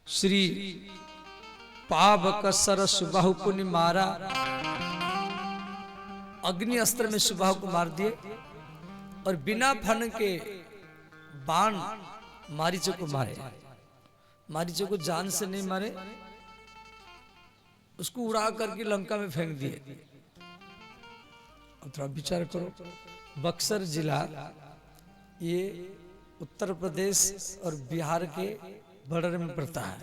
श्री पावक सर सुबाहु को मारा, अग्नि अस्त्र में सुबाहु को मार दिए और बिना फन के बाण मारीच को मारे। मारीच को जान से नहीं मारे, उसको उड़ा करके लंका में फेंक दिए। अब थोड़ा विचार करो, बक्सर जिला ये उत्तर प्रदेश और बिहार के बॉर्डर में पड़ता है।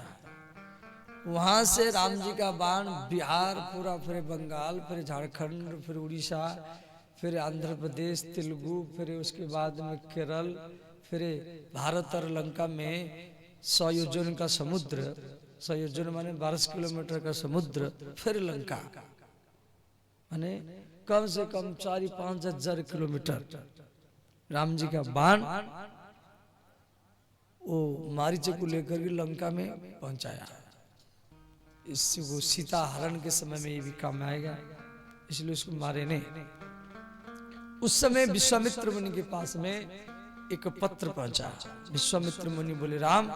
वहां से राम जी का बाण बिहार पूरा, फिर बंगाल, फिर झारखंड, फिर उड़ीसा, फिर आंध्र प्रदेश, तेलुगु, फिर उसके बाद में केरल, फिर भारत और लंका में 100 योजन का समुद्र, 100 योजन माने 12 किलोमीटर का समुद्र, फिर लंका माने कम से कम 4-5 हजार किलोमीटर। राम जी का बाण वो मारीच को लेकर के लंका में पहुंचाया। इससे वो सीता हरण के समय में ये भी काम आएगा, इसलिए उसको मारे नहीं। उस समय विश्वामित्र मुनि के पास में एक पत्र पहुंचा। विश्वामित्र मुनि बोले, राम,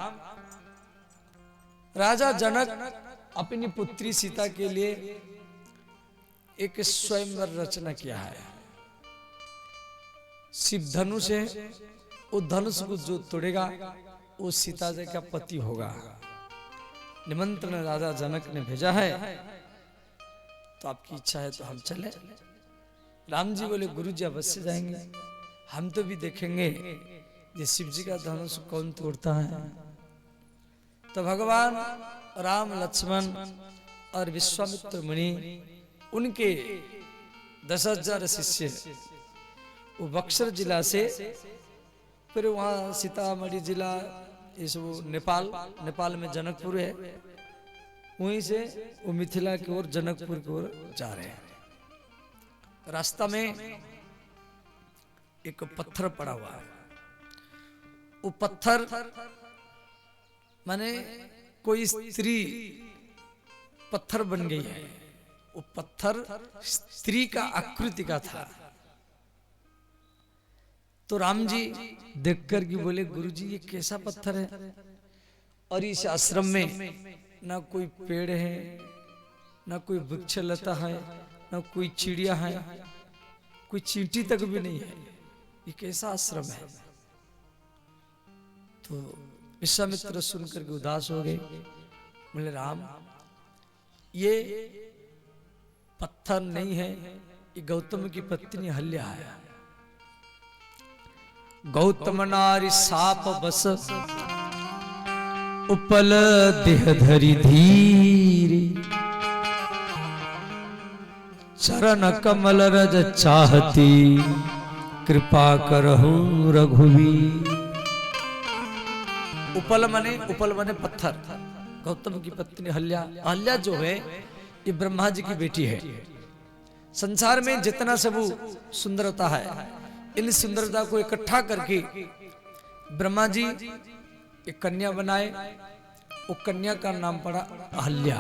राजा जनक अपनी पुत्री सीता के लिए एक स्वयंवर रचना किया है। शिव धनुष है, वो धनुष को जो तोड़ेगा वो सीता जी का पति होगा। निमंत्रण राजा जनक ने भेजा है, तो आपकी इच्छा है तो हम चले। राम जी बोले, गुरु जी अवश्य जाएंगे, हम तो भी देखेंगे ये शिव जी का धनुष कौन तोड़ता है। तो भगवान राम, लक्ष्मण और विश्वामित्र मुनि, उनके 10,000 शिष्य वो बक्सर जिला से, फिर वहाँ सीतामढ़ी जिला, ये सब नेपाल में जनकपुर है, वहीं से वो मिथिला की ओर जनकपुर की ओर जा रहे हैं। रास्ता में एक पत्थर पड़ा हुआ है। वो पत्थर माने कोई स्त्री पत्थर बन गई है। वो पत्थर स्त्री का आकृति का था। तो राम जी देख कर के बोले, गुरुजी ये कैसा पत्थर है? और इस आश्रम में ना कोई पेड़ है, ना कोई वृक्ष लता है, ना कोई चिड़िया है, कोई चींटी तक भी नहीं है। ये कैसा आश्रम है? तो तो विश्वामित्र सुनकर के उदास हो गए। बोले राम, ये पत्थर नहीं है, ये गौतम की पत्नी अहल्या है। गौतम नारी साप बस उपल देह धरी धीरे, चरण कमल रज चाहती, कृपा करहु रघुवीर। उपल मने पत्थर। गौतम की पत्नी अहल्या, अहल्या जो है ये ब्रह्मा जी की बेटी है। संसार में जितना सब सुंदरता है, इन सुंदरता को इकट्ठा करके ब्रह्मा जी एक कन्या बनाए। वो कन्या का नाम पड़ा अहल्या।